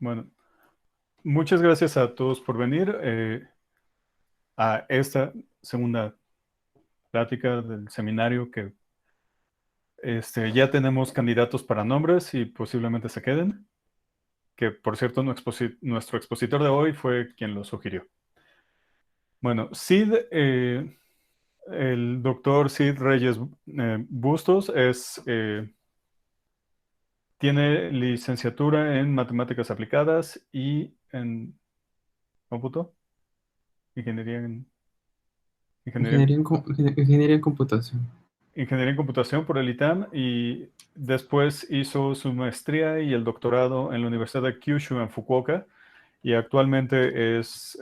Bueno, muchas gracias a todos por venir a esta segunda plática del seminario que ya tenemos candidatos para nombres y posiblemente se queden, que por cierto nuestro expositor de hoy fue quien lo sugirió. Bueno, el doctor Cid Reyes Bustos tiene licenciatura en matemáticas aplicadas y en cómputo, ingeniería en ingeniería Ingeniería en computación. Ingeniería en computación por el ITAM y después hizo su maestría y el doctorado en la Universidad de Kyushu en Fukuoka y actualmente es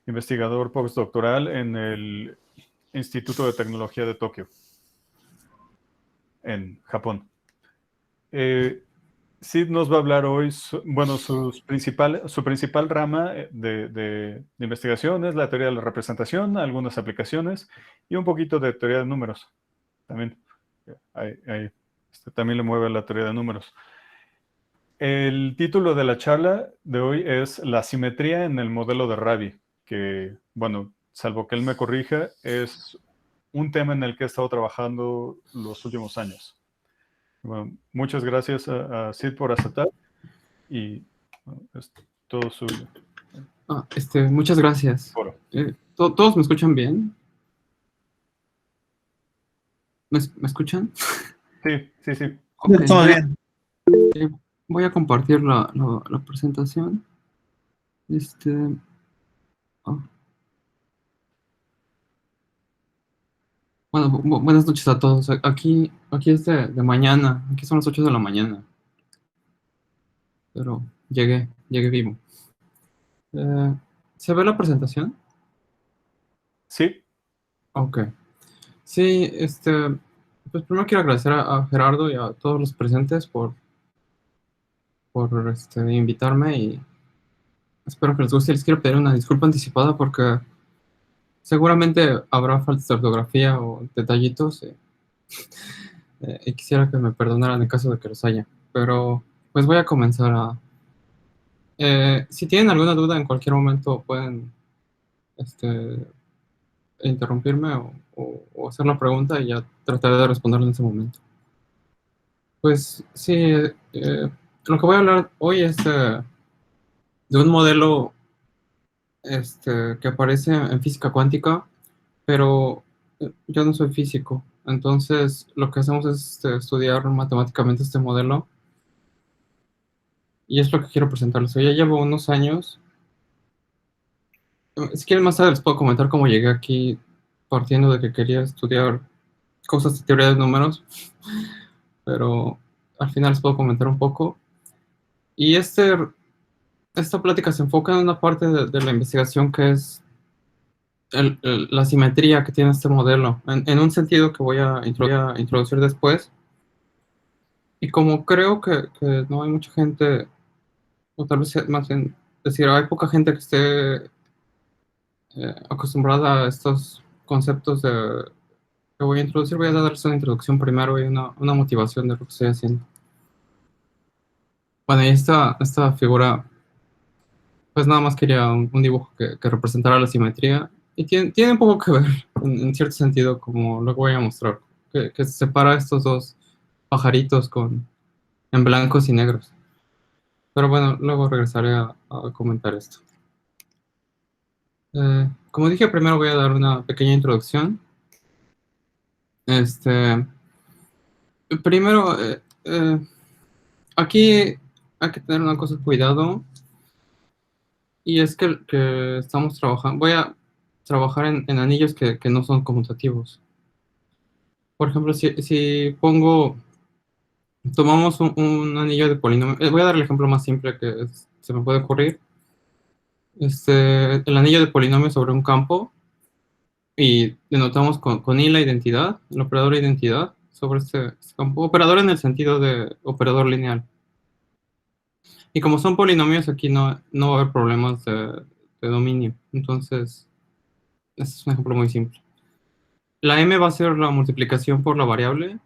investigador postdoctoral en el Instituto de Tecnología de Tokio, en Japón. Sid nos va a hablar hoy, su principal rama de investigación es la teoría de la representación, algunas aplicaciones y un poquito de teoría de números también. También le mueve la teoría de números. El título de la charla de hoy es La simetría en el modelo de Rabi, que, bueno, salvo que él me corrija, es un tema en el que he estado trabajando los últimos años. Bueno, muchas gracias a Sid por aceptar y bueno, es todo suyo. Muchas gracias. Foro. ¿Todos me escuchan bien? ¿Me escuchan? Sí, sí, sí. Ok, Todo bien. voy a compartir la presentación. Oh. Bueno, buenas noches a todos. Aquí es de mañana. Aquí son las 8 de la mañana. Pero llegué vivo. ¿Se ve la presentación? Sí. Ok. Sí, pues primero quiero agradecer a Gerardo y a todos los presentes por invitarme y espero que les guste. Les quiero pedir una disculpa anticipada porque seguramente habrá faltas de ortografía o detallitos y quisiera que me perdonaran en caso de que los haya. Pero pues voy a comenzar si tienen alguna duda en cualquier momento pueden interrumpirme o hacer la pregunta y ya trataré de responderla en ese momento. Pues sí, lo que voy a hablar hoy es de un modelo que aparece en física cuántica, pero yo no soy físico. Entonces, lo que hacemos es estudiar matemáticamente este modelo y es lo que quiero presentarles. Yo ya llevo unos años. Si quieren, más tarde les puedo comentar cómo llegué aquí partiendo de que quería estudiar cosas de teoría de números, pero al final les puedo comentar un poco. Y esta plática se enfoca en una parte de la investigación que es la simetría que tiene este modelo, en un sentido que voy a introducir después. Y como creo que no hay mucha gente, o tal vez más bien decir, hay poca gente que esté acostumbrada a estos conceptos que voy a introducir, voy a darles una introducción primero y una motivación de lo que estoy haciendo. Bueno, y esta figura, pues nada más quería un dibujo que representara la simetría. Y tiene un poco que ver, en cierto sentido, como lo que voy a mostrar, que separa estos dos pajaritos en blancos y negros. Pero bueno, luego regresaré a comentar esto. Como dije, primero voy a dar una pequeña introducción. Primero, aquí hay que tener una cosa de cuidado, y es que estamos trabajando, voy a trabajar en anillos que no son conmutativos. Por ejemplo, si tomamos un anillo de polinomio, voy a dar el ejemplo más simple que se me puede ocurrir. El anillo de polinomio sobre un campo, y denotamos con I la identidad, el operador identidad sobre este campo. Operador en el sentido de operador lineal. Y como son polinomios, aquí no va a haber problemas de dominio. Entonces, este es un ejemplo muy simple. La m va a ser la multiplicación por la variable.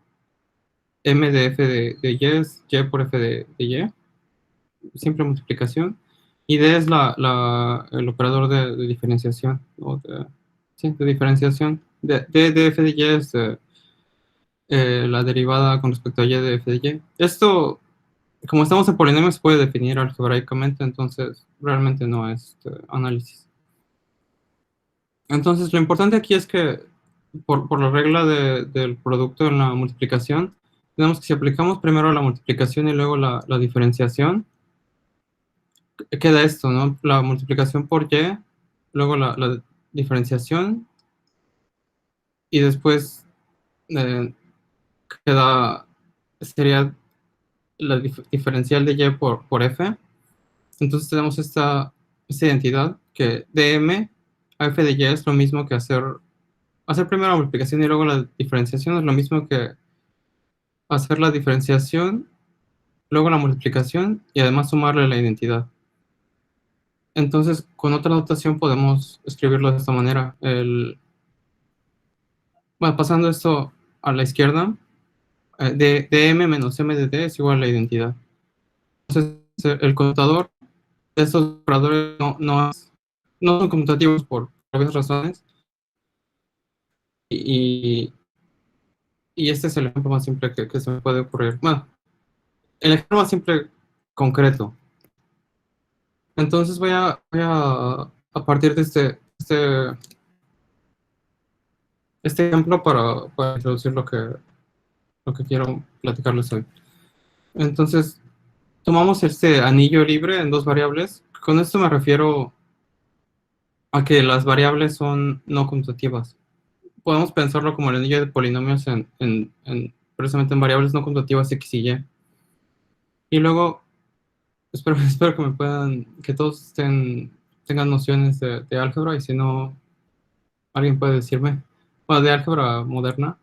M de f de y es y por f de y. simple multiplicación, y D es el operador de diferenciación, sí, de diferenciación. De f de y es la derivada con respecto a y de f de y. Esto, como estamos en polinomios, se puede definir algebraicamente, entonces realmente no es análisis. Entonces, lo importante aquí es que por la regla del producto en la multiplicación, tenemos que si aplicamos primero la multiplicación y luego la diferenciación, queda esto, ¿no? La multiplicación por y, luego la diferenciación, y después eh, sería la diferencial de y por f. Entonces tenemos esta identidad que dm a f de y es lo mismo que hacer primero la multiplicación y luego la diferenciación, es lo mismo que hacer la diferenciación, luego la multiplicación y además sumarle la identidad. Entonces, con otra notación podemos escribirlo de esta manera. Bueno, pasando esto a la izquierda, dm menos m de d es igual a la identidad. Entonces, el conmutador de estos operadores no son conmutativos por obvias razones. Y este es el ejemplo más simple que se me puede ocurrir. Bueno, el ejemplo más simple concreto. Entonces voy a partir de este ejemplo para introducir lo que quiero platicarles hoy. Entonces, tomamos este anillo libre en dos variables. Con esto me refiero a que las variables son no conmutativas. Podemos pensarlo como el anillo de polinomios precisamente en variables no conmutativas x y y. Y luego, espero que todos tengan nociones de álgebra, y si no, alguien puede decirme. Bueno, de álgebra moderna.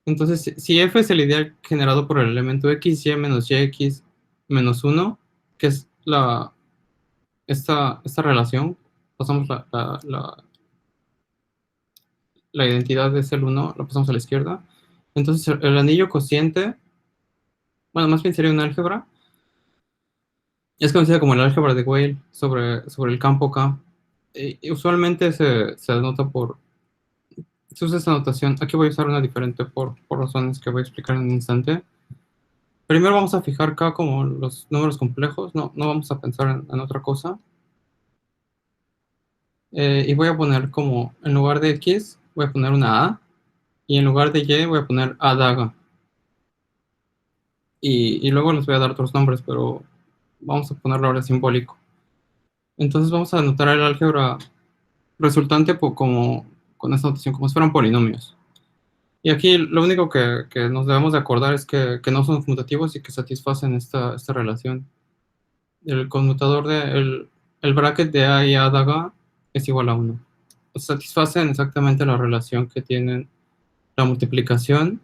Entonces, si f es el ideal generado por el elemento x, y menos yx menos 1, que es esta relación, pasamos la identidad de el 1, lo pasamos a la izquierda. Entonces, el anillo cociente, bueno, más bien sería un álgebra, es conocida como el álgebra de Weyl sobre el campo K. Y usualmente se denota se usa esta notación. Aquí voy a usar una diferente por razones que voy a explicar en un instante. Primero vamos a fijar K como los números complejos, no vamos a pensar en otra cosa. Y voy a poner como, en lugar de X, voy a poner una A, y en lugar de Y voy a poner A daga. Y luego les voy a dar otros nombres, pero vamos a ponerlo ahora simbólico. Entonces vamos a anotar el álgebra resultante con esta notación, como si fueran polinomios. Y aquí lo único que nos debemos de acordar es que no son conmutativos y que satisfacen esta relación. El conmutador el bracket de A y A daga es igual a 1. Satisfacen exactamente la relación que tienen la multiplicación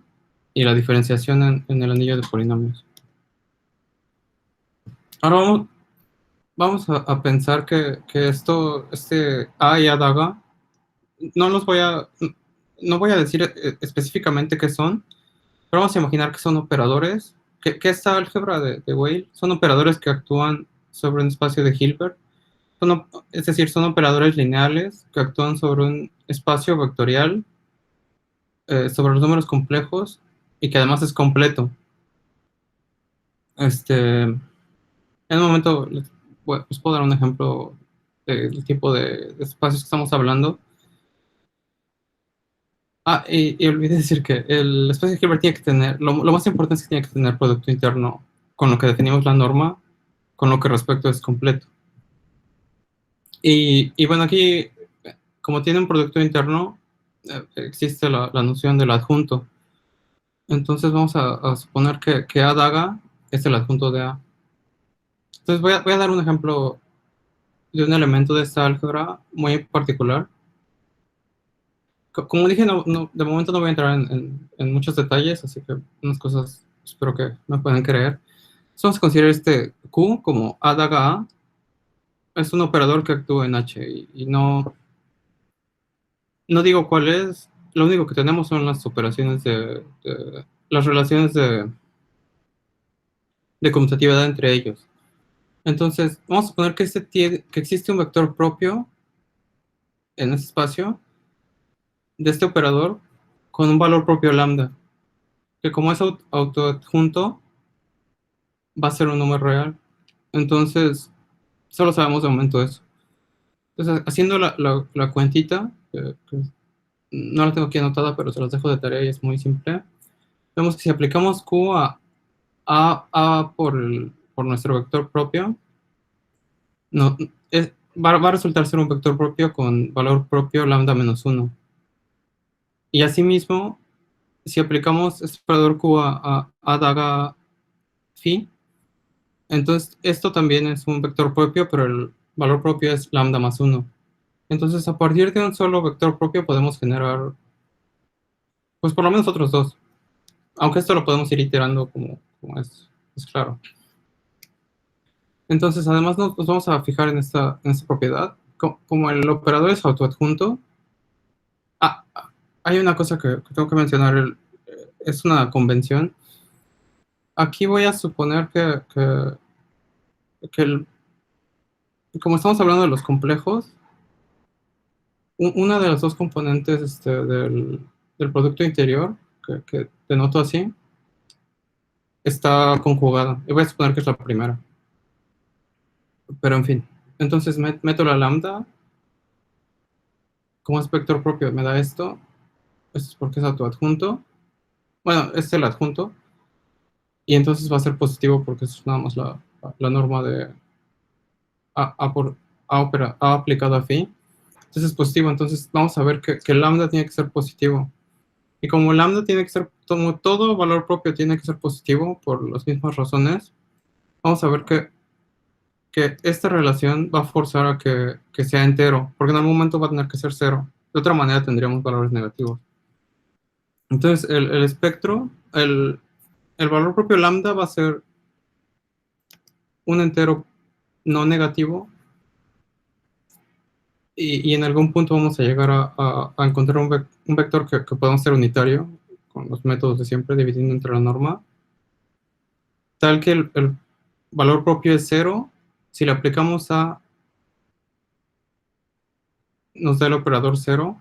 y la diferenciación en el anillo de polinomios. Ahora vamos a pensar que este A y A daga, no voy a decir específicamente qué son, pero vamos a imaginar que son operadores, que esta álgebra de Weyl son operadores que actúan sobre un espacio de Hilbert, es decir, son operadores lineales que actúan sobre un espacio vectorial, sobre los números complejos, y que además es completo. En un momento les puedo dar un ejemplo del tipo de espacios que estamos hablando. Y olvidé decir que el espacio de Hilbert tiene que tener, lo más importante es que tiene que tener producto interno con lo que definimos la norma, con lo que respecto es completo. Y bueno, aquí, como tiene un producto interno, existe la noción del adjunto. Entonces vamos a suponer que A daga es el adjunto de A. Entonces voy a dar un ejemplo de un elemento de esta álgebra muy particular. Como dije, de momento no voy a entrar en muchos detalles, así que unas cosas espero que me puedan creer. Entonces vamos a considerar este Q como A daga A. Es un operador que actúa en H y no digo cuál es. Lo único que tenemos son las operaciones las relaciones de conmutatividad entre ellos. Entonces, vamos a suponer que, que existe un vector propio en ese espacio de este operador con un valor propio lambda, que como es autoadjunto, va a ser un número real. Entonces, solo sabemos de momento eso. Entonces, haciendo la cuentita, que no la tengo aquí anotada, pero se las dejo de tarea y es muy simple. Vemos que si aplicamos Q a por nuestro vector propio, no, va a resultar ser un vector propio con valor propio lambda menos 1. Y asimismo, si aplicamos este operador Q a daga phi, entonces esto también es un vector propio, pero el valor propio es lambda más 1. Entonces, a partir de un solo vector propio podemos generar, pues por lo menos otros dos. Aunque esto lo podemos ir iterando como es claro. Entonces, además nos vamos a fijar en esta propiedad. Como el operador es autoadjunto, ah, hay una cosa que tengo que mencionar, es una convención. Aquí voy a suponer que como estamos hablando de los complejos, una de las dos componentes del producto interior, que denoto así, está conjugada. Y voy a suponer que es la primera. Pero en fin, entonces meto la lambda, como es vector propio, me da esto. Esto es porque es autoadjunto. Bueno, este es el adjunto. Y entonces va a ser positivo porque es nada más la norma de A aplicado a phi. Entonces es positivo. Entonces vamos a ver que lambda tiene que ser positivo. Y como lambda tiene que ser, como todo valor propio tiene que ser positivo por las mismas razones, vamos a ver que esta relación va a forzar a que sea entero, porque en algún momento va a tener que ser cero. De otra manera tendríamos valores negativos. Entonces el espectro, el valor propio lambda va a ser un entero no negativo y en algún punto vamos a llegar a encontrar un vector que podamos ser unitario con los métodos de siempre, dividiendo entre la norma, tal que el valor propio es cero. Si le aplicamos a, nos da el operador cero.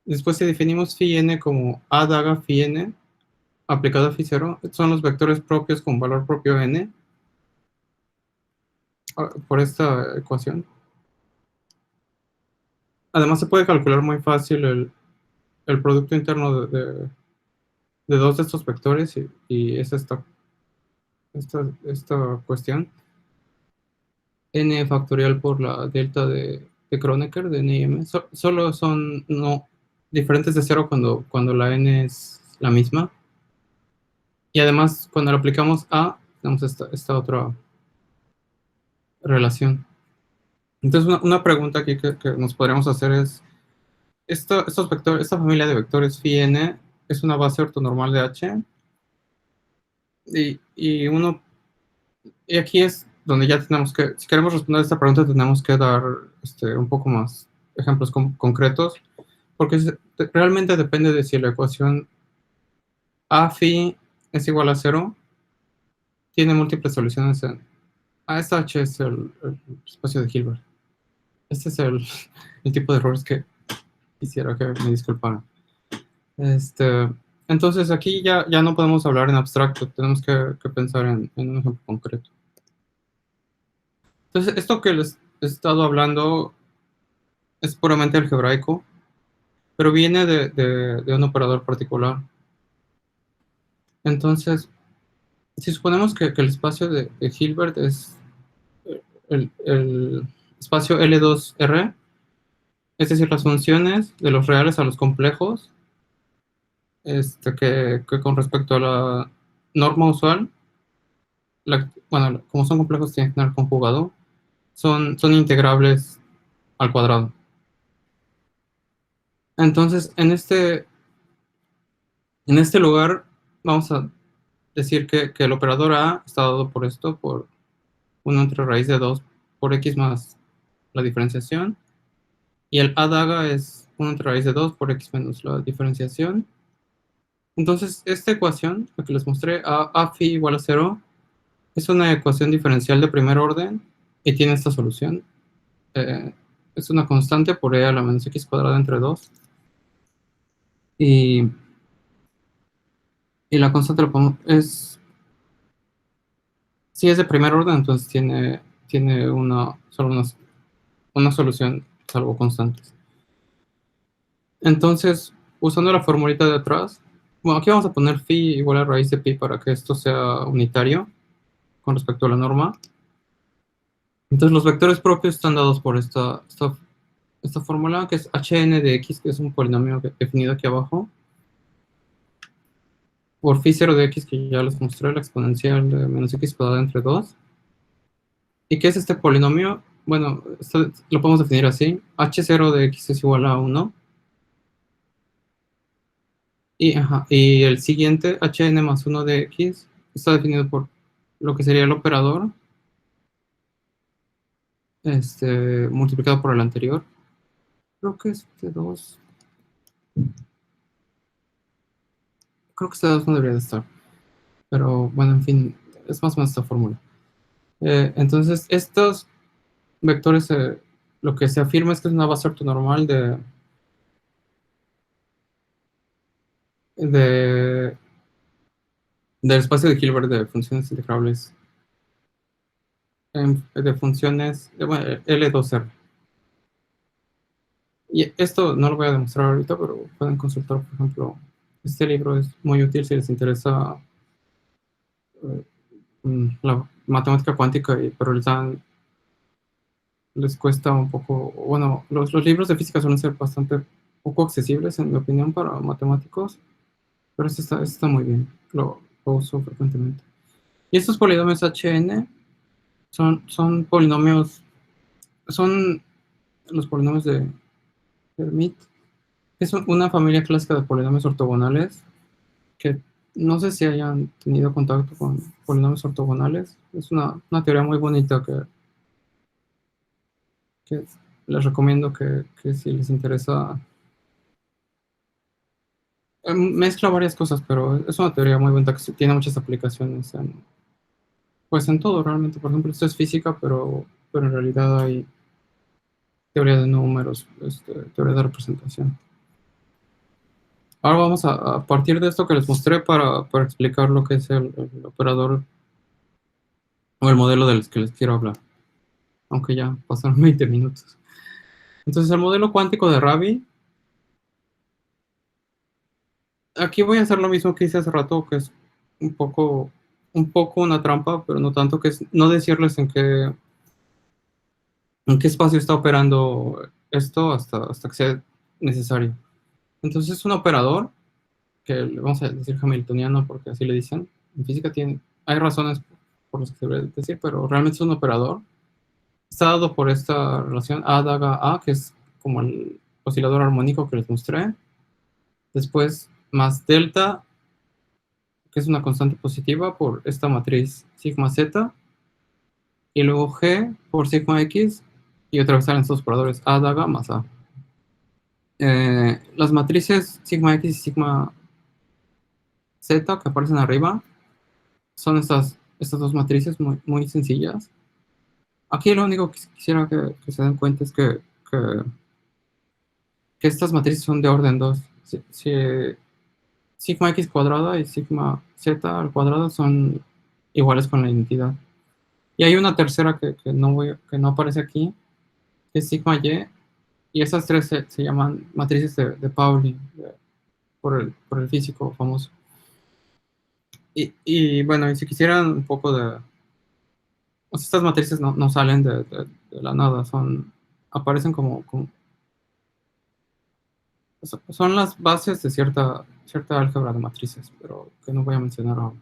Después si definimos phi n como a daga phi n aplicado a phi 0, son los vectores propios con valor propio n por esta ecuación. Además se puede calcular muy fácil el producto interno de dos de estos vectores y es esta cuestión. N factorial por la delta de Kronecker de NIM. Solo son no, diferentes de cero cuando la N es la misma. Y además, cuando lo aplicamos a, tenemos esta otra relación. Entonces, una pregunta aquí que nos podríamos hacer es, estos vectores, esta familia de vectores phi n es una base ortonormal de H. Y aquí es donde ya tenemos que, si queremos responder a esta pregunta, tenemos que dar un poco más ejemplos concretos, porque realmente depende de si la ecuación A phi es igual a cero, tiene múltiples soluciones en... esta H es el espacio de Hilbert. Este es el tipo de errores que quisiera que me disculparan. Entonces aquí ya no podemos hablar en abstracto, tenemos que pensar en un ejemplo concreto. Entonces, esto que les he estado hablando es puramente algebraico, pero viene de un operador particular. Entonces, si suponemos que el espacio de Hilbert es el espacio L2R, es decir, las funciones de los reales a los complejos, que con respecto a la norma usual, bueno, como son complejos tienen que tener conjugado, son integrables al cuadrado. Entonces, en este lugar, vamos a decir que el operador A está dado por esto, por 1 entre raíz de 2 por x más la diferenciación. Y el A daga es 1 entre raíz de 2 por x menos la diferenciación. Entonces, esta ecuación, la que les mostré, A phi igual a 0, Es una ecuación diferencial de primer orden y tiene esta solución. Es una constante por e a la menos x cuadrada entre 2. Y la constante si es de primer orden, entonces tiene solo una solución salvo constantes. Entonces, usando la formulita de atrás, bueno, aquí vamos a poner phi igual a raíz de pi para que esto sea unitario con respecto a la norma. Entonces, los vectores propios están dados por esta fórmula, que es hn de x, que es un polinomio definido aquí abajo, por phi 0 de x, que ya les mostré, la exponencial de menos x cuadrada entre 2. ¿Y qué es este polinomio? Bueno, lo podemos definir así. H0 de x es igual a 1. Y el siguiente, hn más 1 de x, está definido por lo que sería el operador multiplicado por el anterior. Creo que este 2. Creo que este 2 no debería de estar. Pero bueno, en fin, es más o menos esta fórmula. Entonces, estos vectores, lo que se afirma es que es una base ortonormal del espacio de Hilbert de funciones integrables, de funciones bueno, L2R. Y esto no lo voy a demostrar ahorita, pero pueden consultar, por ejemplo, este libro es muy útil si les interesa la matemática cuántica, pero les cuesta un poco, bueno, los libros de física suelen ser bastante poco accesibles, en mi opinión, para matemáticos, pero este está muy bien, lo uso frecuentemente. Y estos polinomios Hn son polinomios, son los polinomios de Hermite. Es una familia clásica de polinomios ortogonales que no sé si hayan tenido contacto con polinomios ortogonales. Es una teoría muy bonita que les recomiendo que si les interesa. Mezcla varias cosas, pero es una teoría muy bonita que tiene muchas aplicaciones pues en todo realmente. Por ejemplo, esto es física, pero en realidad hay teoría de números, teoría de representación. Ahora vamos a partir de esto que les mostré para explicar lo que es el operador o el modelo del que les quiero hablar, aunque ya pasaron 20 minutos. Entonces, el modelo cuántico de Rabi, aquí voy a hacer lo mismo que hice hace rato, que es un poco una trampa, pero no tanto, que es no decirles en qué espacio está operando esto hasta que sea necesario. Entonces, es un operador que le vamos a decir hamiltoniano porque así le dicen. En física hay razones por las que se debe decir, pero realmente es un operador. Está dado por esta relación A daga A, que es como el oscilador armónico que les mostré. Después, más delta, que es una constante positiva por esta matriz sigma z. Y luego G por sigma x. Y otra vez salen estos operadores A daga más A. Las matrices sigma x y sigma z que aparecen arriba son estas dos matrices muy, muy sencillas. Aquí lo único que quisiera que se den cuenta es que estas matrices son de orden 2. Si sigma x cuadrada y sigma z al cuadrado son iguales con la identidad. Y hay una tercera que no aparece aquí, que es sigma y esas tres se llaman matrices de Pauli, por el físico famoso. Y bueno, y si quisieran un poco de... Pues estas matrices no salen de la nada, aparecen como son las bases de cierta álgebra de matrices, pero que no voy a mencionar ahora.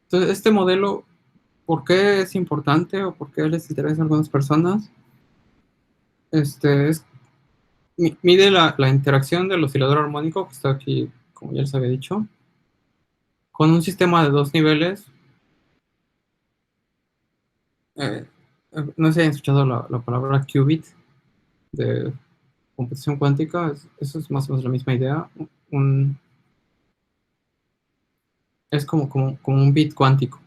Entonces, este modelo, ¿por qué es importante o por qué les interesa a algunas personas? Mide la interacción del oscilador armónico, que está aquí, como ya les había dicho, con un sistema de dos niveles. No sé si han escuchado la palabra qubit de computación cuántica. Eso es más o menos la misma idea. Es como un bit cuántico.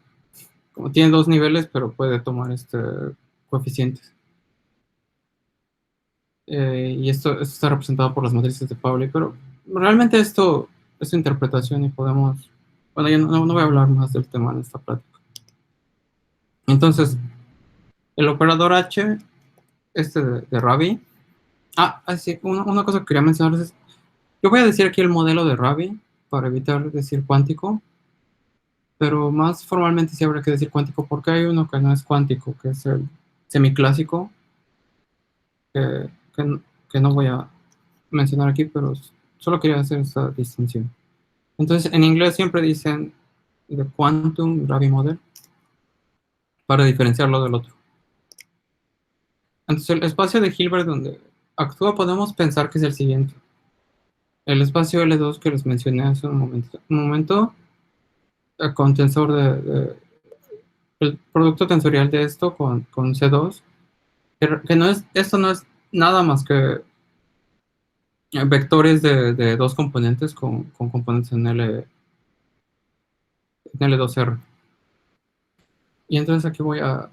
como tiene dos niveles, pero puede tomar coeficientes. Y esto está representado por las matrices de Pauli, pero realmente esto es interpretación y podemos... Bueno, yo no voy a hablar más del tema en esta plática. Entonces, el operador H, de Rabi... sí, una cosa que quería mencionarles es... Yo voy a decir aquí el modelo de Rabi, para evitar decir cuántico, pero más formalmente sí habría que decir cuántico, porque hay uno que no es cuántico, que es el semiclásico, que, que, que no voy a mencionar aquí, pero solo quería hacer esta distinción. Entonces, en inglés siempre dicen the quantum Rabi model para diferenciarlo del otro. Entonces, el espacio de Hilbert donde actúa podemos pensar que es el siguiente. El espacio L2 que les mencioné hace un momento, el contensor el producto tensorial de esto con C2, que no es, esto no es nada más que vectores de dos componentes con componentes en L2R. Y entonces aquí voy a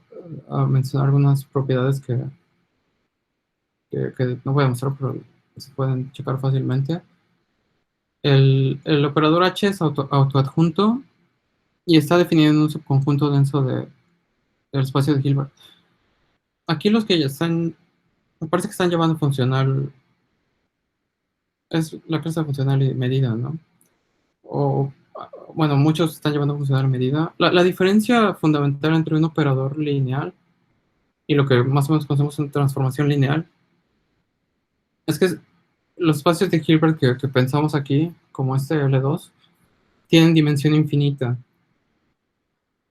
mencionar algunas propiedades que no voy a mostrar, pero se pueden checar fácilmente. El operador H es autoadjunto y está definido en un subconjunto denso del espacio de Hilbert. Aquí los que ya están, me parece que están llevando funcional, es la clase funcional y medida, ¿no? O, bueno, muchos están llevando funcional y medida. La diferencia fundamental entre un operador lineal y lo que más o menos conocemos en transformación lineal es que los espacios de Hilbert que pensamos aquí, como este L2, tienen dimensión infinita.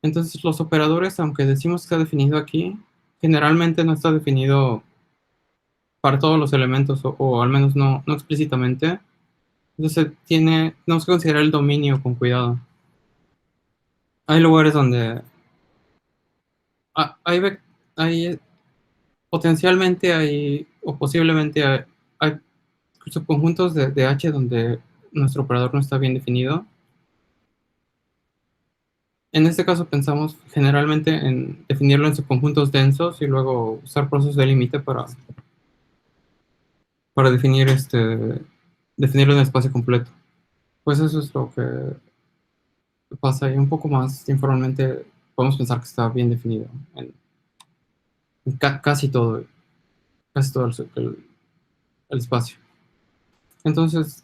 Entonces los operadores, aunque decimos que está definido aquí, generalmente no está definido para todos los elementos, o al menos no explícitamente. Entonces tenemos que considerar el dominio con cuidado. Hay lugares donde hay potencialmente o posiblemente hay subconjuntos de H donde nuestro operador no está bien definido. En este caso pensamos generalmente en definirlo en subconjuntos densos y luego usar procesos de límite para definirlo en espacio completo. Pues eso es lo que pasa y un poco más informalmente podemos pensar que está bien definido en casi todo el espacio. Entonces,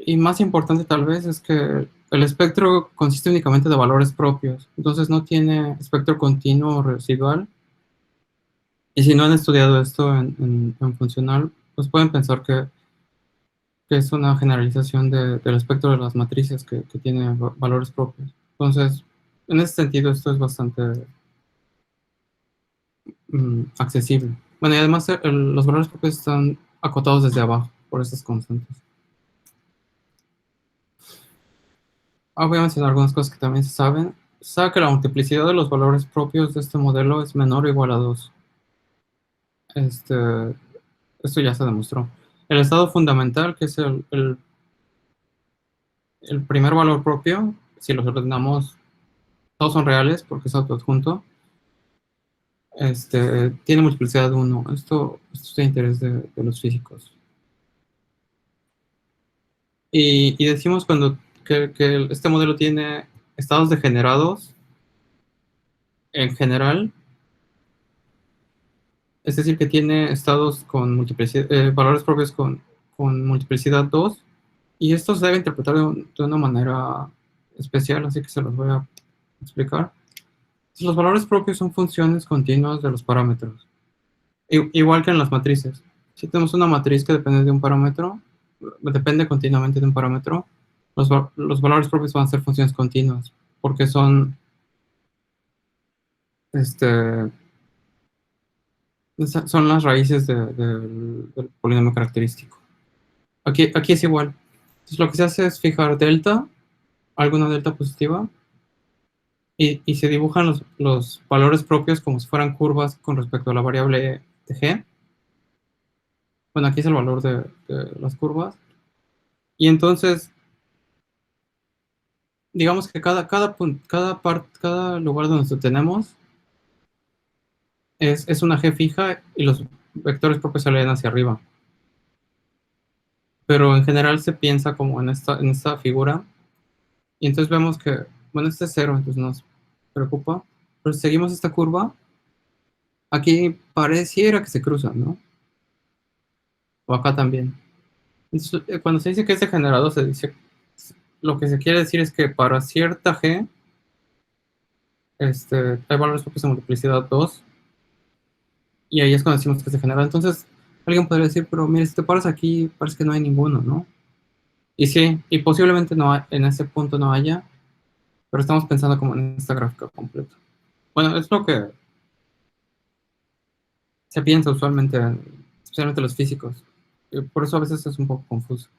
y más importante tal vez es que el espectro consiste únicamente de valores propios, entonces no tiene espectro continuo o residual. Y si no han estudiado esto en funcional, pues pueden pensar que es una generalización del espectro de las matrices que tiene valores propios. Entonces, en ese sentido, esto es bastante accesible. Bueno, y además los valores propios están acotados desde abajo por estas constantes. Voy a mencionar algunas cosas que también se saben. Se sabe que la multiplicidad de los valores propios de este modelo es menor o igual a 2. Esto ya se demostró. El estado fundamental, que es el primer valor propio, si los ordenamos, todos son reales porque es autoadjunto, tiene multiplicidad de 1. Esto es de interés de los físicos. Y decimos que este modelo tiene estados degenerados en general, es decir, que tiene estados con valores propios con multiplicidad 2, y esto se debe interpretar de una manera especial, así que se los voy a explicar. Los valores propios son funciones continuas de los parámetros, igual que en las matrices. Si tenemos una matriz que depende de un parámetro, depende continuamente de un parámetro, los valores propios van a ser funciones continuas, porque son son las raíces del polinomio característico. Aquí es igual. Entonces lo que se hace es fijar delta, alguna delta positiva, y se dibujan los valores propios como si fueran curvas con respecto a la variable de g. Bueno, aquí es el valor de las curvas. Y entonces digamos que cada lugar donde lo tenemos es una G fija y los vectores propios se leen hacia arriba. Pero en general se piensa como en esta figura. Y entonces vemos que, bueno, este es cero, entonces nos preocupa. Pero si seguimos esta curva, aquí pareciera que se cruzan, ¿no? O acá también. Entonces, cuando se dice que es degenerado, se dice, lo que se quiere decir es que para cierta G, hay valores propios de multiplicidad 2 y ahí es cuando decimos que se genera. Entonces, alguien podría decir, pero mire, si te paras aquí, parece que no hay ninguno, ¿no? Y sí, y posiblemente en ese punto no haya, pero estamos pensando como en esta gráfica completa. Bueno, es lo que se piensa usualmente, especialmente los físicos. Por eso a veces es un poco confuso.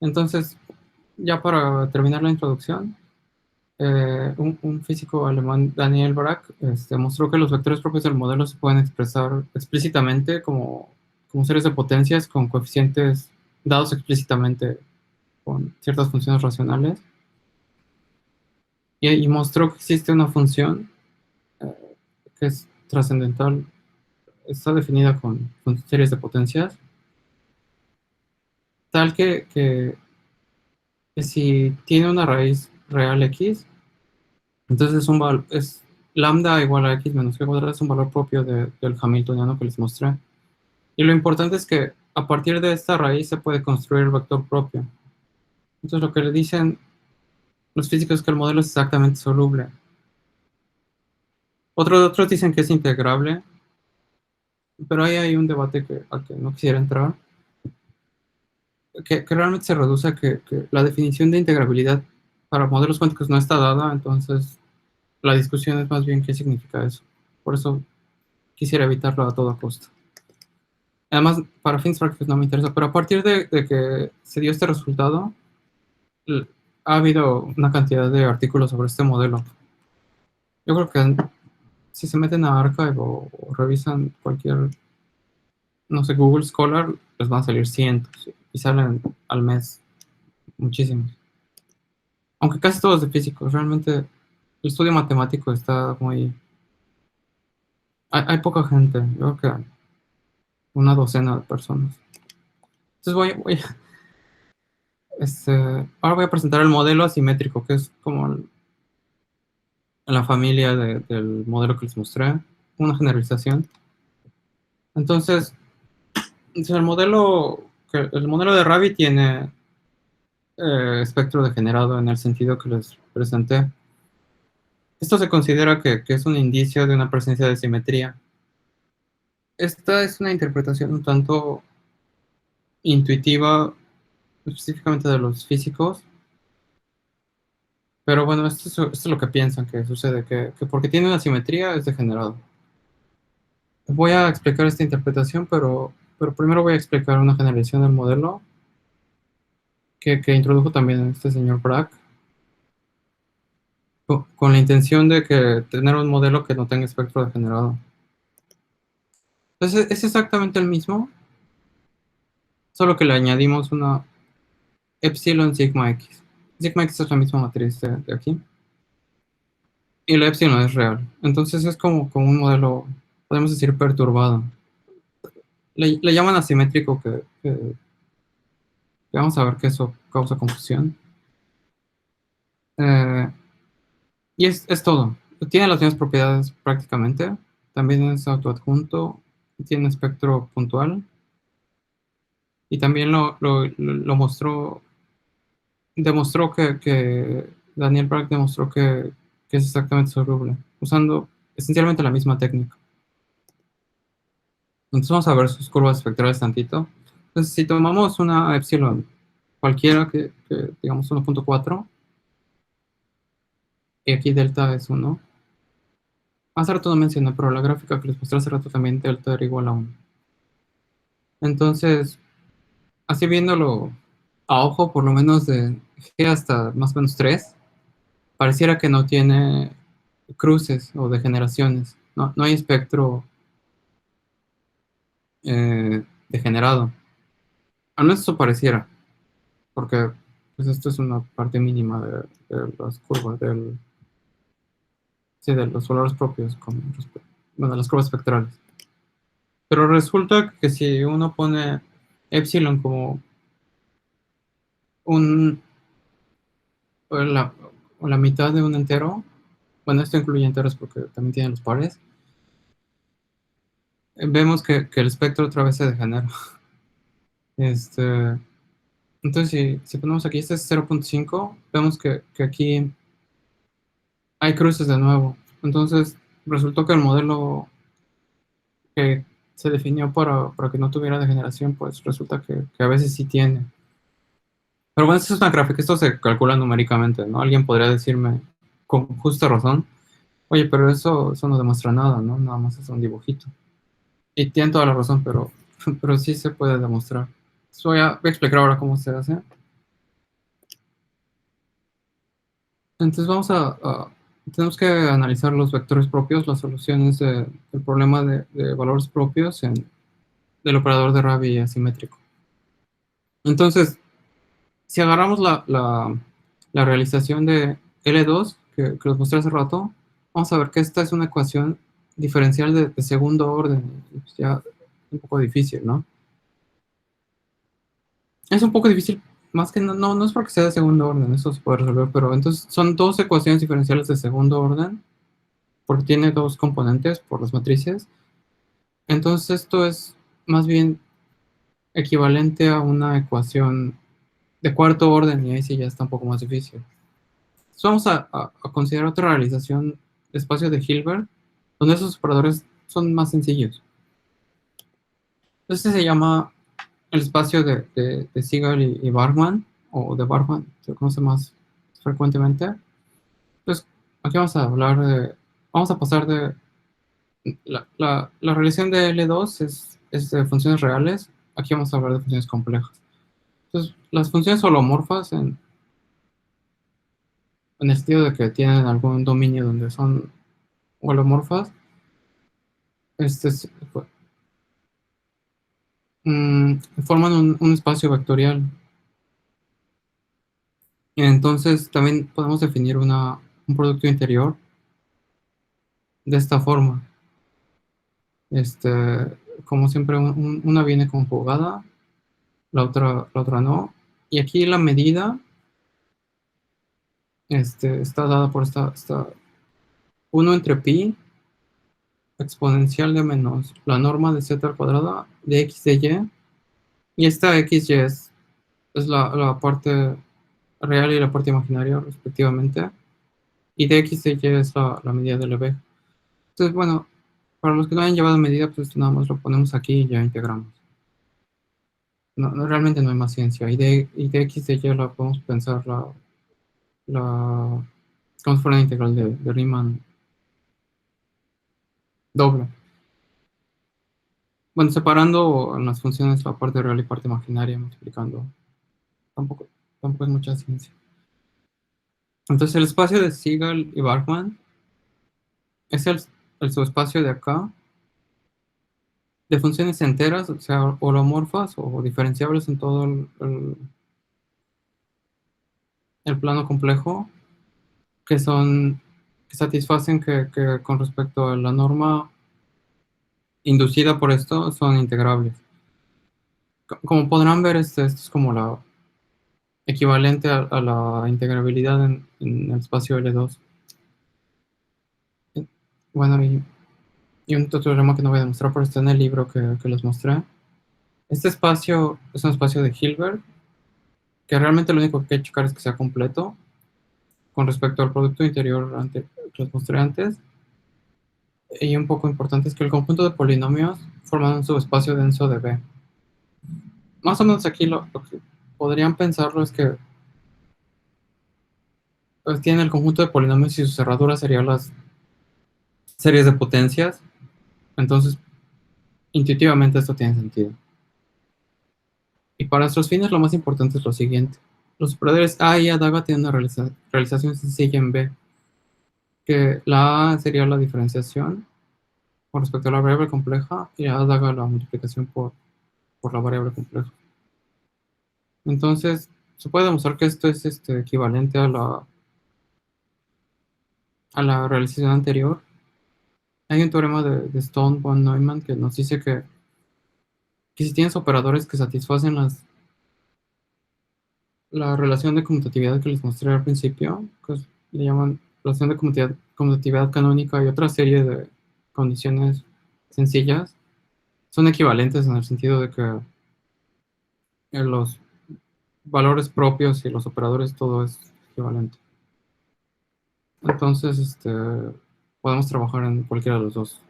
Entonces, ya para terminar la introducción, un físico alemán, Daniel Brack, mostró que los vectores propios del modelo se pueden expresar explícitamente como series de potencias con coeficientes dados explícitamente con ciertas funciones racionales. Y mostró que existe una función que es trascendental, está definida con series de potencias, tal que si tiene una raíz real x, entonces es lambda igual a x menos g cuadrado, es un valor propio del Hamiltoniano que les mostré. Y lo importante es que a partir de esta raíz se puede construir el vector propio. Entonces lo que le dicen los físicos es que el modelo es exactamente soluble. Otros dicen que es integrable, pero ahí hay un debate al que no quisiera entrar, que realmente se reduce a que la definición de integrabilidad para modelos cuánticos no está dada, entonces la discusión es más bien qué significa eso. Por eso quisiera evitarlo a toda costa. Además, para fines prácticos no me interesa, pero a partir de que se dio este resultado, ha habido una cantidad de artículos sobre este modelo. Yo creo que si se meten a Archive o revisan cualquier, no sé, Google Scholar, les van a salir cientos y salen al mes muchísimos. Aunque casi todos de físicos, realmente el estudio matemático está muy... Hay poca gente, yo creo que una docena de personas. Entonces ahora voy a presentar el modelo asimétrico, que es como la familia del modelo que les mostré, una generalización. Entonces, el modelo de Rabi tiene espectro degenerado en el sentido que les presenté. Esto se considera que es un indicio de una presencia de simetría. Esta es una interpretación un tanto intuitiva, específicamente de los físicos, pero bueno, esto es lo que piensan que sucede, que porque tiene una simetría es degenerado. Voy a explicar esta interpretación, pero primero voy a explicar una generalización del modelo que introdujo también este señor Brack, con la intención de que tener un modelo que no tenga espectro degenerado. Entonces es exactamente el mismo, solo que le añadimos una epsilon sigma x. Sigma x es la misma matriz de aquí. Y la epsilon es real. Entonces es como un modelo, podemos decir, perturbado. Le llaman asimétrico, que vamos a ver que eso causa confusión. Y es todo. Tiene las mismas propiedades prácticamente. También es autoadjunto. Tiene espectro puntual. Y también lo mostró. Daniel Brack demostró que es exactamente soluble, usando esencialmente la misma técnica. Entonces vamos a ver sus curvas espectrales tantito. Entonces, si tomamos una epsilon cualquiera, que digamos 1.4, y aquí delta es 1. Hace rato no mencioné, pero la gráfica que les mostré hace rato también delta era igual a 1. Entonces, así viéndolo a ojo, por lo menos de G hasta más o menos 3, pareciera que no tiene cruces o degeneraciones. No hay espectro degenerado. Al menos eso pareciera, porque Pues esto es una parte mínima de las curvas, sí, de los valores propios, bueno, las curvas espectrales. Pero resulta que si uno pone epsilon como un, o la, o la mitad de un entero, bueno, esto incluye enteros porque también tiene los pares, vemos que el espectro otra vez se degenera. Este, entonces, si ponemos aquí, este es 0.5, vemos que aquí hay cruces de nuevo. Entonces, resultó que el modelo que se definió para que no tuviera degeneración, pues resulta que a veces sí tiene. Pero bueno, esto es una gráfica, esto se calcula numéricamente, ¿no? Alguien podría decirme con justa razón, oye, pero eso no demuestra nada, ¿no? Nada más es un dibujito. Y tienen toda la razón, pero sí se puede demostrar. Voy a explicar ahora cómo se hace. Entonces tenemos que analizar los vectores propios, las soluciones del problema de valores propios del operador de Rabi asimétrico. Entonces, si agarramos la realización de L2, que les mostré hace rato, vamos a ver que esta es una ecuación diferencial de segundo orden. Pues ya un poco difícil, ¿no? Es un poco difícil, más que no es porque sea de segundo orden, eso se puede resolver, pero entonces son dos ecuaciones diferenciales de segundo orden, porque tiene dos componentes por las matrices. Entonces esto es más bien equivalente a una ecuación de cuarto orden, y ahí sí ya está un poco más difícil. Entonces vamos a considerar otra realización de espacio de Hilbert, donde esos operadores son más sencillos. Este se llama el espacio de Siegel y Bargmann, o de Bargmann, se conoce más frecuentemente. Entonces, aquí vamos a pasar de, la realización de L2 es de funciones reales, aquí vamos a hablar de funciones complejas. Entonces, las funciones holomorfas en el sentido de que tienen algún dominio donde son holomorfas, este, forman un espacio vectorial. Y entonces también podemos definir un producto interior de esta forma. Este, como siempre, una viene conjugada, la otra no. Y aquí la medida está dada por esta 1 entre pi exponencial de menos la norma de z al cuadrado de x de y. Y esta xy es la parte real y la parte imaginaria, respectivamente. Y de x de y es la medida de LB. Entonces, bueno, para los que no hayan llevado medida, pues nada más lo ponemos aquí y ya integramos. Realmente no hay más ciencia. Y de x de y la podemos pensar como si fuera una integral de Riemann doble. Bueno, separando en las funciones la parte real y parte imaginaria, multiplicando. Tampoco, tampoco es mucha ciencia. Entonces el espacio de Siegel y Bargmann es el subespacio de acá de funciones enteras, o sea, holomorfas o diferenciables en todo el plano complejo, que satisfacen que con respecto a la norma inducida por esto son integrables. Como podrán ver, esto es como la equivalente a la integrabilidad en el espacio L2. Bueno, y un otro teorema que no voy a demostrar, pero está en el libro que les mostré. Este espacio es un espacio de Hilbert, que realmente lo único que hay que checar es que sea completo con respecto al producto interior que les mostré antes. Y un poco importante es que el conjunto de polinomios forman un subespacio denso de B. Más o menos aquí lo que podrían pensarlo es que pues, tienen el conjunto de polinomios y su cerradura serían las series de potencias. Entonces, intuitivamente esto tiene sentido. Y para nuestros fines lo más importante es lo siguiente. Los operadores A y Adaga tienen una realización sencilla en B, que la A sería la diferenciación con respecto a la variable compleja y la Adaga la multiplicación por la variable compleja. Entonces, se puede demostrar que esto es equivalente a la realización anterior. Hay un teorema de Stone von Neumann que nos dice que si tienes operadores que satisfacen la relación de conmutatividad que les mostré al principio, que le llaman relación de conmutatividad canónica, y otra serie de condiciones sencillas, son equivalentes en el sentido de que los valores propios y los operadores, todo es equivalente. Entonces, podemos trabajar en cualquiera de los dos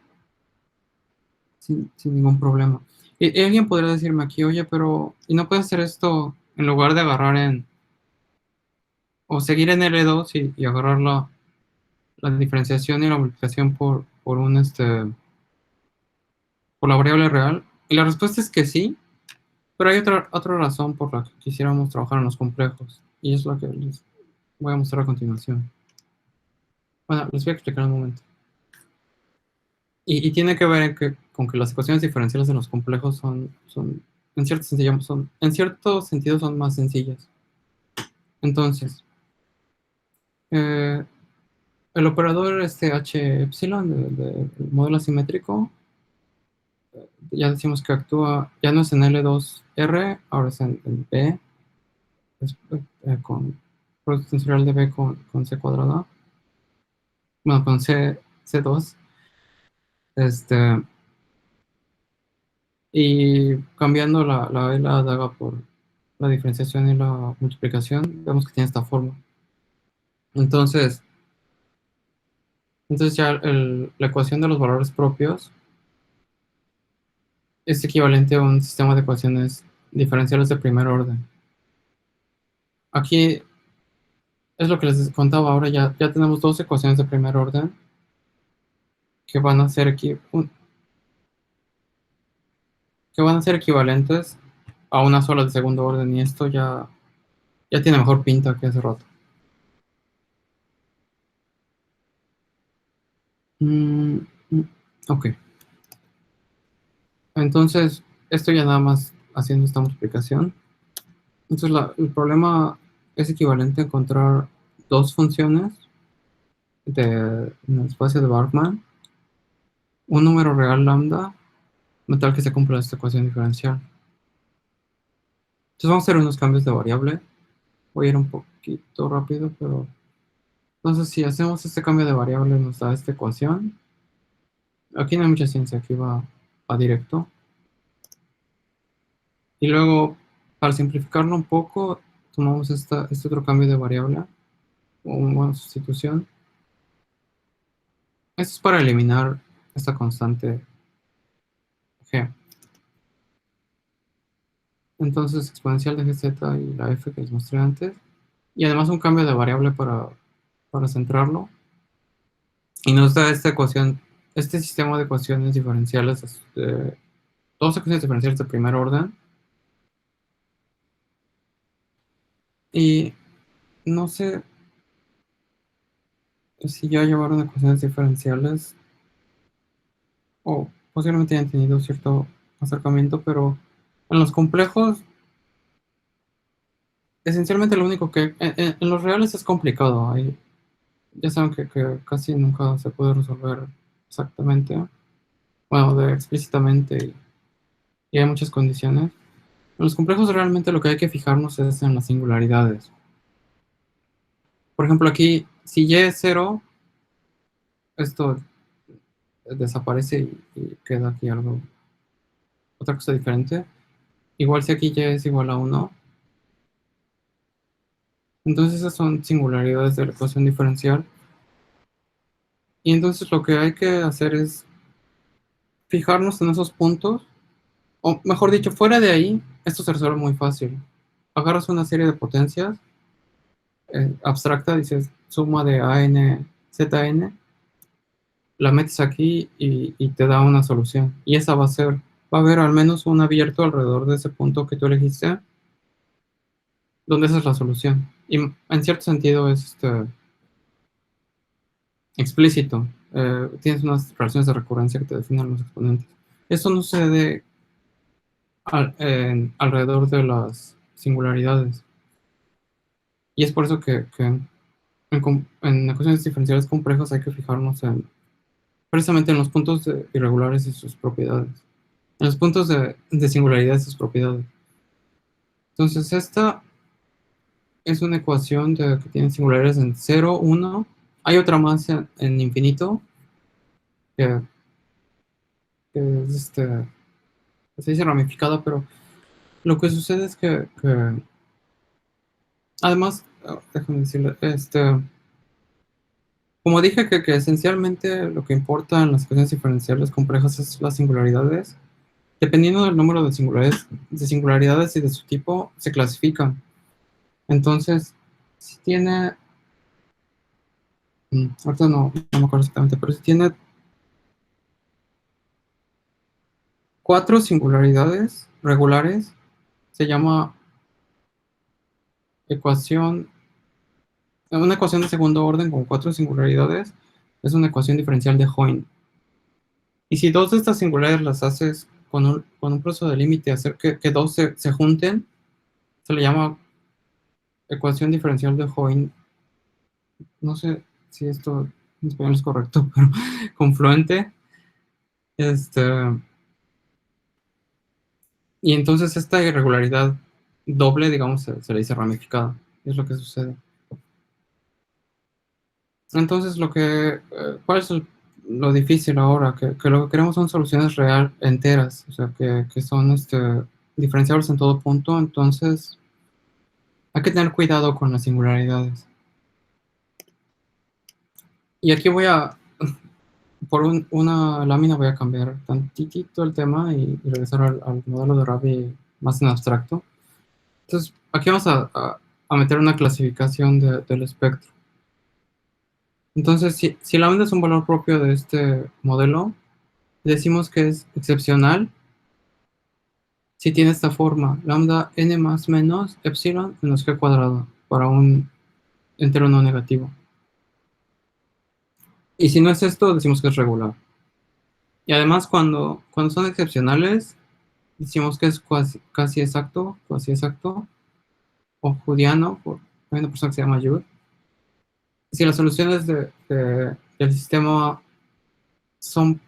sin ningún problema. Y alguien podría decirme aquí, oye, pero ¿y no puedes hacer esto en lugar de agarrar o seguir en L2 y agarrar la diferenciación y la multiplicación por la variable real? Y la respuesta es que sí, pero hay otra razón por la que quisiéramos trabajar en los complejos, y es la que les voy a mostrar a continuación. Bueno, les voy a explicar en un momento. Y tiene que ver con que las ecuaciones diferenciales de los complejos en cierto sentido son más sencillas. Entonces, eh, el operador H epsilon del modelo asimétrico, ya decimos que actúa, ya no es en L2R, ahora es en B, con producto tensorial de B con C cuadrada, bueno, con C2, y cambiando la E la daga por la diferenciación y la multiplicación, vemos que tiene esta forma. Entonces ya la ecuación de los valores propios es equivalente a un sistema de ecuaciones diferenciales de primer orden. Aquí es lo que les contaba, ahora ya tenemos dos ecuaciones de primer orden que van a ser equivalentes a una sola de segundo orden, y esto ya tiene mejor pinta que hace rato. Ok. Entonces, esto ya nada más haciendo esta multiplicación. Entonces, el problema es equivalente a encontrar dos funciones en el espacio de Barkman, un número real lambda, de tal que se cumpla esta ecuación diferencial. Entonces, vamos a hacer unos cambios de variable. Voy a ir un poquito rápido, pero entonces, si hacemos este cambio de variable, nos da esta ecuación. Aquí no hay mucha ciencia, aquí va directo. Y luego, para simplificarlo un poco, tomamos este otro cambio de variable, o una sustitución. Esto es para eliminar esta constante g. Entonces, exponencial de gz y la f que les mostré antes. Y además un cambio de variable para centrarlo. Y nos da esta ecuación, este sistema de ecuaciones diferenciales, dos ecuaciones diferenciales de primer orden. Y no sé si ya llevaron ecuaciones diferenciales o posiblemente hayan tenido cierto acercamiento, pero en los complejos, esencialmente lo único que en los reales es complicado. Ya saben que casi nunca se puede resolver exactamente, bueno, explícitamente, y hay muchas condiciones. En los complejos realmente lo que hay que fijarnos es en las singularidades. Por ejemplo, aquí, si y es 0, esto desaparece y queda aquí otra cosa diferente. Igual si aquí y es igual a 1, entonces esas son singularidades de la ecuación diferencial. Y entonces lo que hay que hacer es fijarnos en esos puntos, o mejor dicho, fuera de ahí, esto se resuelve muy fácil. Agarras una serie de potencias abstracta, dices suma de AN, ZN, la metes aquí y te da una solución. Y esa va a haber al menos un abierto alrededor de ese punto que tú elegiste, donde esa es la solución. Y en cierto sentido es explícito. Tienes unas relaciones de recurrencia que te definen los exponentes. Esto no sucede alrededor de las singularidades. Y es por eso que en ecuaciones diferenciales complejas hay que fijarnos precisamente en los puntos irregulares y sus propiedades, en los puntos de singularidad y sus propiedades. Entonces, esta es una ecuación que tiene singularidades en 0, 1. Hay otra más en infinito, que, que es se dice ramificada, pero lo que sucede es que además, déjame decirle, como dije que esencialmente lo que importa en las ecuaciones diferenciales complejas es las singularidades. Dependiendo del número de singularidades y de su tipo, se clasifican. Entonces, si tiene, ahorita no me acuerdo exactamente, pero si tiene 4 singularidades regulares, se llama ecuación, una ecuación de segundo orden con 4 singularidades, es una ecuación diferencial de Hoyne. Y si dos de estas singularidades las haces con un proceso de límite, hacer que dos se junten, se le llama ecuación diferencial de Hoyne. No sé si esto en español es correcto, pero confluente. Este, y entonces esta irregularidad doble, digamos, se le dice ramificada. Es lo que sucede. Entonces, ¿cuál es lo difícil ahora? Que lo que queremos son soluciones real enteras, o sea, que son diferenciables en todo punto. Entonces, hay que tener cuidado con las singularidades. Y aquí por una lámina voy a cambiar tantitito el tema y regresar al modelo de Rabi más en abstracto. Entonces, aquí vamos a meter una clasificación del espectro. Entonces, si lambda es un valor propio de este modelo, decimos que es excepcional si tiene esta forma, lambda n más menos epsilon menos g cuadrado, para un entero no negativo. Y si no es esto, decimos que es regular. Y además, cuando son excepcionales, decimos que es casi exacto, o judiano, hay una persona que se llama Jude. Si las soluciones del sistema son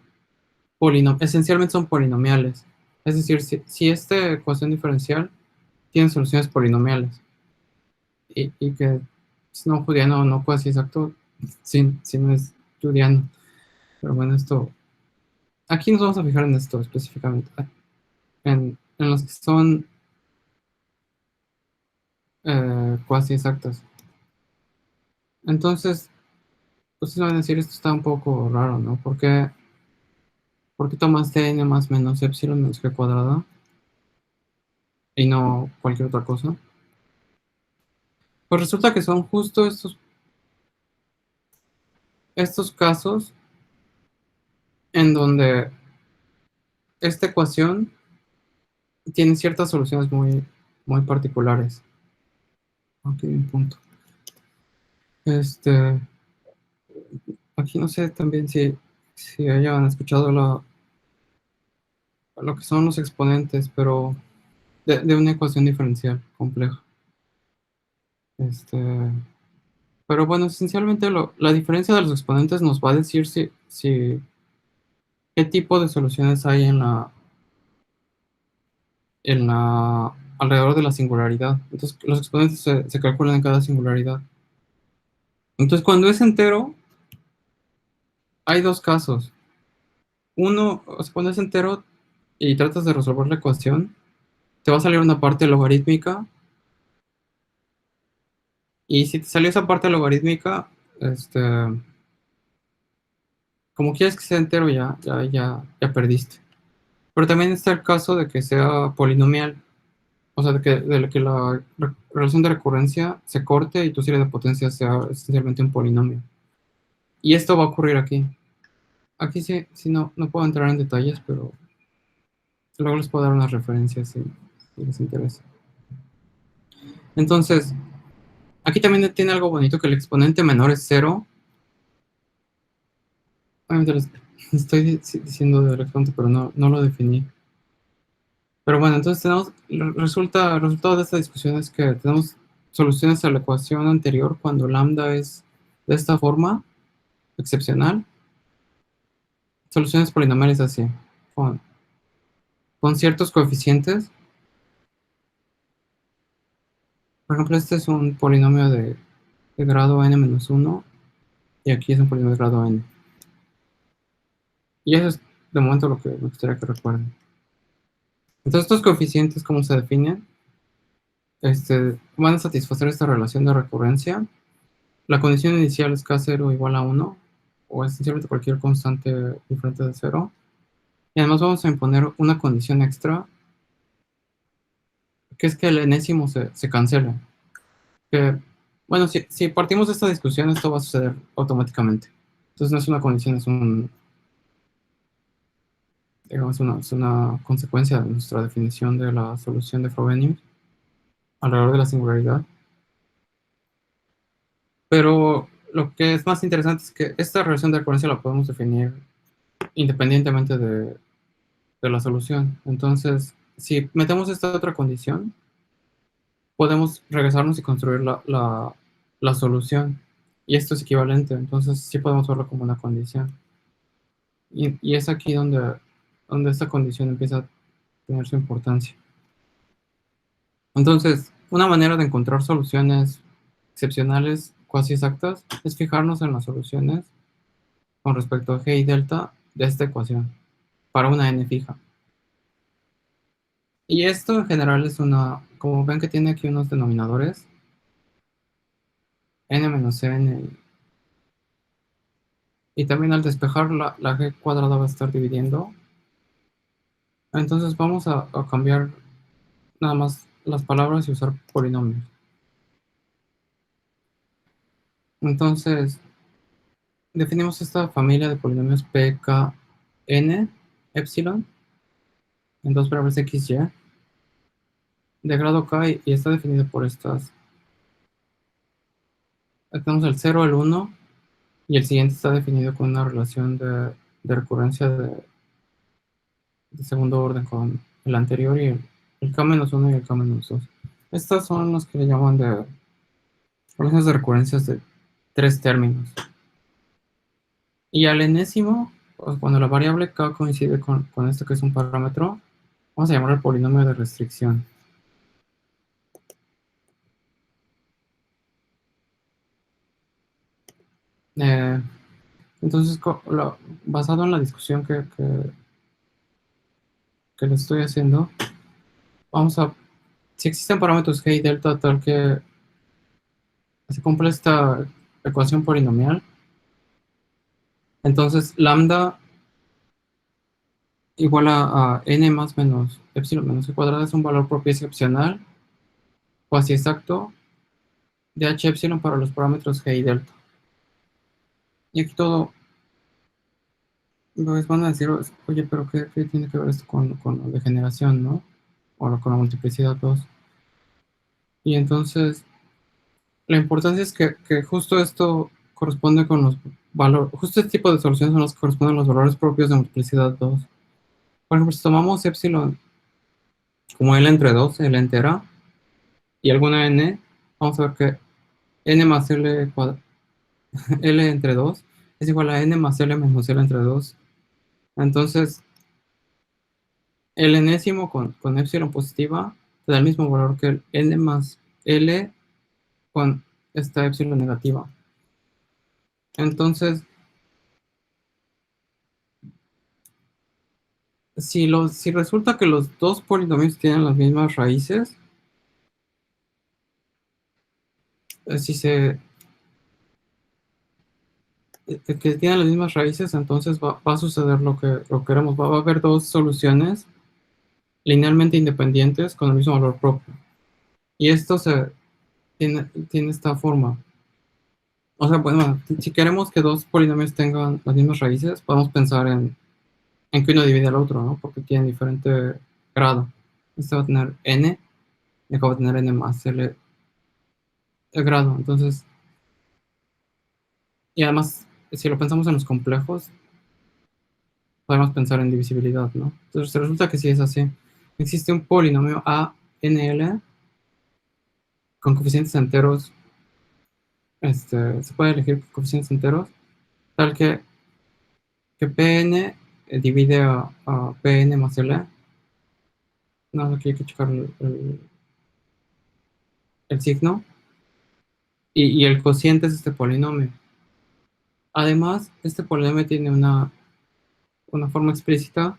esencialmente son polinomiales, es decir, si esta ecuación diferencial tiene soluciones polinomiales y que es no judiano o no cuasi exacto, si no es judiano. Pero bueno, aquí nos vamos a fijar en esto específicamente, en los que son cuasi exactas. Entonces, ustedes van a decir, esto está un poco raro, ¿no? ¿Por qué tomaste n más menos epsilon menos g cuadrada y no cualquier otra cosa? Pues resulta que son justo estos casos en donde esta ecuación tiene ciertas soluciones muy, muy particulares. Aquí hay un punto. Aquí no sé también si hayan escuchado lo que son los exponentes, pero de una ecuación diferencial compleja. Pero bueno, esencialmente la diferencia de los exponentes nos va a decir qué tipo de soluciones hay alrededor de la singularidad. Entonces, los exponentes se calculan en cada singularidad. Entonces, cuando es entero, hay dos casos. Uno, o sea, cuando es entero y tratas de resolver la ecuación, te va a salir una parte logarítmica. Y si te salió esa parte logarítmica, como quieres que sea entero, ya perdiste. Pero también está el caso de que sea polinomial. O sea, de que la relación de recurrencia se corte y tu serie de potencias sea esencialmente un polinomio. Y esto va a ocurrir aquí. Aquí sí no puedo entrar en detalles, pero luego les puedo dar unas referencias si les interesa. Entonces, aquí también tiene algo bonito, que el exponente menor es 0. Obviamente les estoy diciendo del exponente, pero no lo definí. Pero bueno, entonces resultado de esta discusión es que tenemos soluciones a la ecuación anterior cuando lambda es de esta forma, excepcional. Soluciones polinomiales así, con, con ciertos coeficientes. Por ejemplo, este es un polinomio de grado n-1 y aquí es un polinomio de grado n. Y eso es de momento lo que me gustaría que recuerden. Entonces, estos coeficientes, ¿cómo se definen? Van a satisfacer esta relación de recurrencia. La condición inicial es k0 igual a 1, o esencialmente cualquier constante diferente de 0. Y además vamos a imponer una condición extra, que es que el enésimo se cancele. Que, bueno, si partimos de esta discusión, esto va a suceder automáticamente. Entonces no es una condición, es una consecuencia de nuestra definición de la solución de Frobenius alrededor de la singularidad. Pero lo que es más interesante es que esta relación de recurrencia la podemos definir independientemente de la solución. Entonces, si metemos esta otra condición, podemos regresarnos y construir la solución. Y esto es equivalente, entonces sí podemos verlo como una condición. Y es aquí donde esta condición empieza a tener su importancia. Entonces, una manera de encontrar soluciones excepcionales cuasi exactas es fijarnos en las soluciones con respecto a g y delta de esta ecuación para una n fija. Y esto en general es como ven que tiene aquí unos denominadores, n menos n, y también al despejar la g cuadrada va a estar dividiendo. Entonces vamos a cambiar nada más las palabras y usar polinomios. Entonces, definimos esta familia de polinomios p, k, n, epsilon, en dos variables x, y, de grado k, y está definido por estas. Tenemos el 0, el 1, y el siguiente está definido con una relación de recurrencia de segundo orden con el anterior y el k-1 y el k-2. Estas son las que le llaman de relaciones de recurrencias de tres términos. Y al enésimo, pues, cuando la variable k coincide con esto que es un parámetro, vamos a llamar el polinomio de restricción. Eh, entonces, basado en la discusión que le estoy haciendo, si existen parámetros g y delta tal que se cumple esta ecuación polinomial, entonces lambda igual a n más menos epsilon menos c cuadrado es un valor propio excepcional, cuasi exacto, de h epsilon para los parámetros g y delta. Y aquí todo, pues van a decir, oye, pero ¿qué tiene que ver esto con la degeneración, no? O con la multiplicidad 2. Y entonces, la importancia es que justo esto corresponde con los valores, justo este tipo de soluciones son los que corresponden a los valores propios de multiplicidad 2. Por ejemplo, si tomamos epsilon como L entre 2, L entera, y alguna n, vamos a ver que n más L, L entre 2 es igual a n más L menos L entre 2. Entonces, el enésimo con epsilon positiva te da el mismo valor que el n más L con esta epsilon negativa. Entonces, si resulta que los dos polinomios tienen las mismas raíces, si se que tienen las mismas raíces, entonces va a suceder lo que queremos. Va a haber dos soluciones linealmente independientes con el mismo valor propio. Y esto tiene esta forma. O sea, bueno, si queremos que dos polinomios tengan las mismas raíces, podemos pensar en que uno divide al otro, ¿no? Porque tienen diferente grado. Este va a tener n, y acá va a tener n más l el grado. Entonces, y además, si lo pensamos en los complejos, podemos pensar en divisibilidad, ¿no? Entonces resulta que sí es así. Existe un polinomio a n l con coeficientes enteros, se puede elegir coeficientes enteros, tal que Pn divide a Pn más L. No, aquí hay que checar el signo. Y el cociente es este polinomio. Además, este polinomio tiene una forma explícita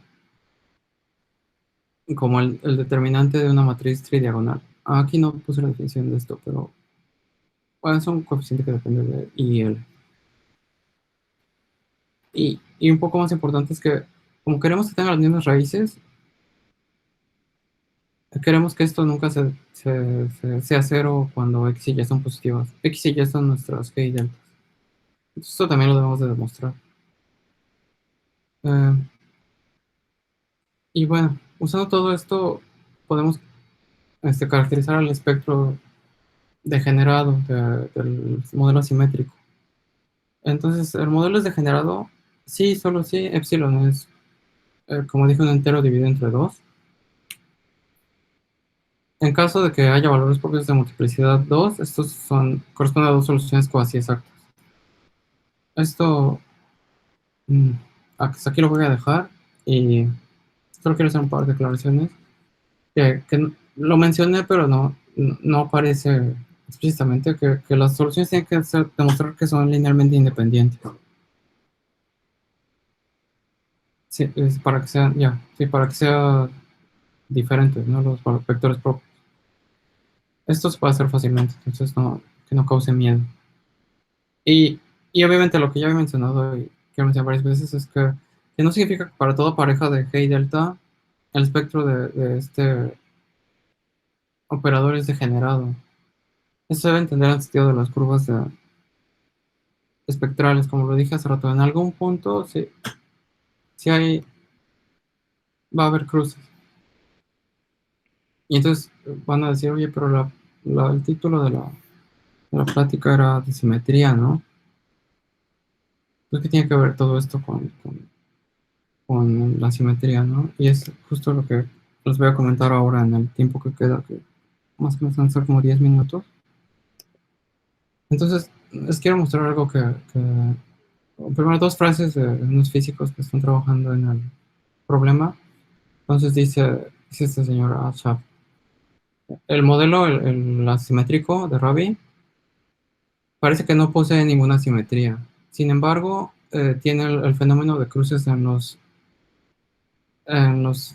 como el determinante de una matriz tridiagonal. Aquí no puse la definición de esto, pero bueno, es un coeficiente que depende de I y L. Y un poco más importante es que, como queremos que tenga las mismas raíces, queremos que esto nunca sea cero cuando x y y son positivas. X y y son nuestras g y deltas. Esto también lo debemos de demostrar. Eh, y bueno, usando todo esto, podemos caracterizar el espectro degenerado del modelo asimétrico. Entonces, el modelo es degenerado, sí, solo si epsilon es, como dije, un entero dividido entre 2. En caso de que haya valores propios de multiplicidad 2, estos corresponden a dos soluciones cuasi exactas. Esto, mm, hasta aquí lo voy a dejar y solo quiero hacer un par de declaraciones que lo mencioné, pero no aparece explícitamente que las soluciones tienen que demostrar que son linealmente independientes. Sí, es para que sean, ya, sí, para que sea diferentes, ¿no? Los vectores propios. Esto se puede hacer fácilmente, entonces que no cause miedo. Y, y obviamente lo que ya he mencionado y quiero mencionar varias veces es que no significa que para toda pareja de G y delta el espectro de este operador es degenerado. Eso se debe entender en el sentido de las curvas espectrales, como lo dije hace rato. En algún punto sí va a haber cruces. Y entonces van a decir, oye, pero el título de la plática era de simetría, ¿no? Pues que tiene que ver todo esto con la simetría, ¿no? Y es justo lo que les voy a comentar ahora en el tiempo que queda, que más o menos van a ser como 10 minutos. Entonces, les quiero mostrar algo primero dos frases de unos físicos que están trabajando en el problema. Entonces dice este señor Ashab, el modelo, el asimétrico de Rabi, parece que no posee ninguna simetría. Sin embargo, tiene el fenómeno de cruces en los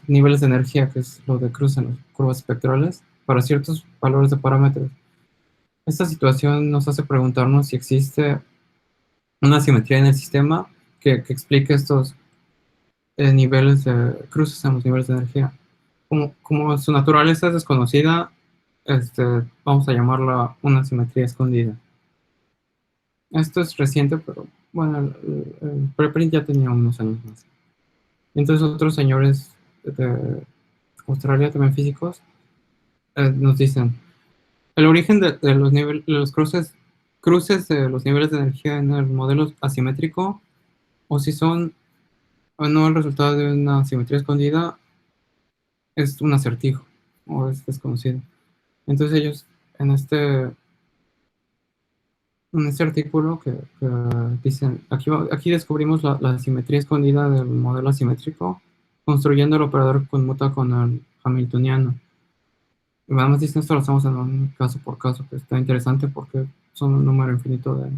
niveles de energía, que es lo de cruce en las curvas espectrales, para ciertos valores de parámetros. Esta situación nos hace preguntarnos si existe una simetría en el sistema que explique estos niveles de cruces en los niveles de energía. Como su naturaleza es desconocida, vamos a llamarla una simetría escondida. Esto es reciente, pero bueno, el preprint ya tenía unos años más. Entonces otros señores de Australia, también físicos, nos dicen, el origen de los cruces de los niveles de energía en el modelo asimétrico, o si son o no el resultado de una simetría escondida, es un acertijo o es desconocido. Entonces ellos en este artículo que dicen, aquí descubrimos la simetría escondida del modelo asimétrico, construyendo el operador conmuta con el hamiltoniano. Y además dicen esto lo hacemos en un caso por caso, que está interesante porque son un número infinito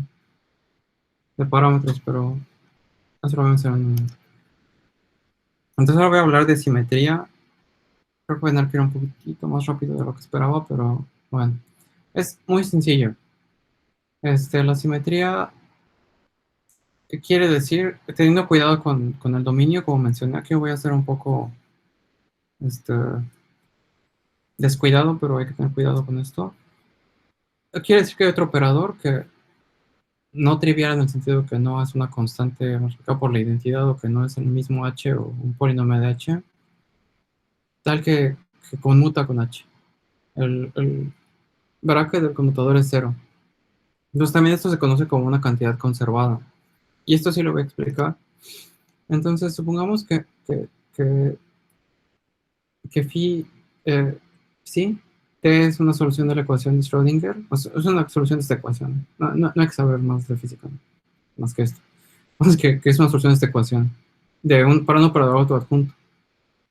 de parámetros, pero eso lo vamos a ver en un momento. Entonces ahora voy a hablar de simetría. Creo que voy a tener que ir un poquitito más rápido de lo que esperaba, pero bueno. Es muy sencillo. La simetría quiere decir, teniendo cuidado con el dominio, como mencioné, aquí voy a ser un poco este, descuidado, pero hay que tener cuidado con esto. Quiere decir que hay otro operador que no trivial en el sentido que no es una constante multiplicada por la identidad o que no es el mismo h o un polinomio de h, tal que conmuta con h. El bracket del conmutador es cero. Entonces también esto se conoce como una cantidad conservada. Y esto sí lo voy a explicar. Entonces supongamos que phi, sí, T es una solución de la ecuación de Schrödinger. Es una solución de esta ecuación. No hay que saber más de física, más que esto. Que es una solución de esta ecuación para un operador autoadjunto.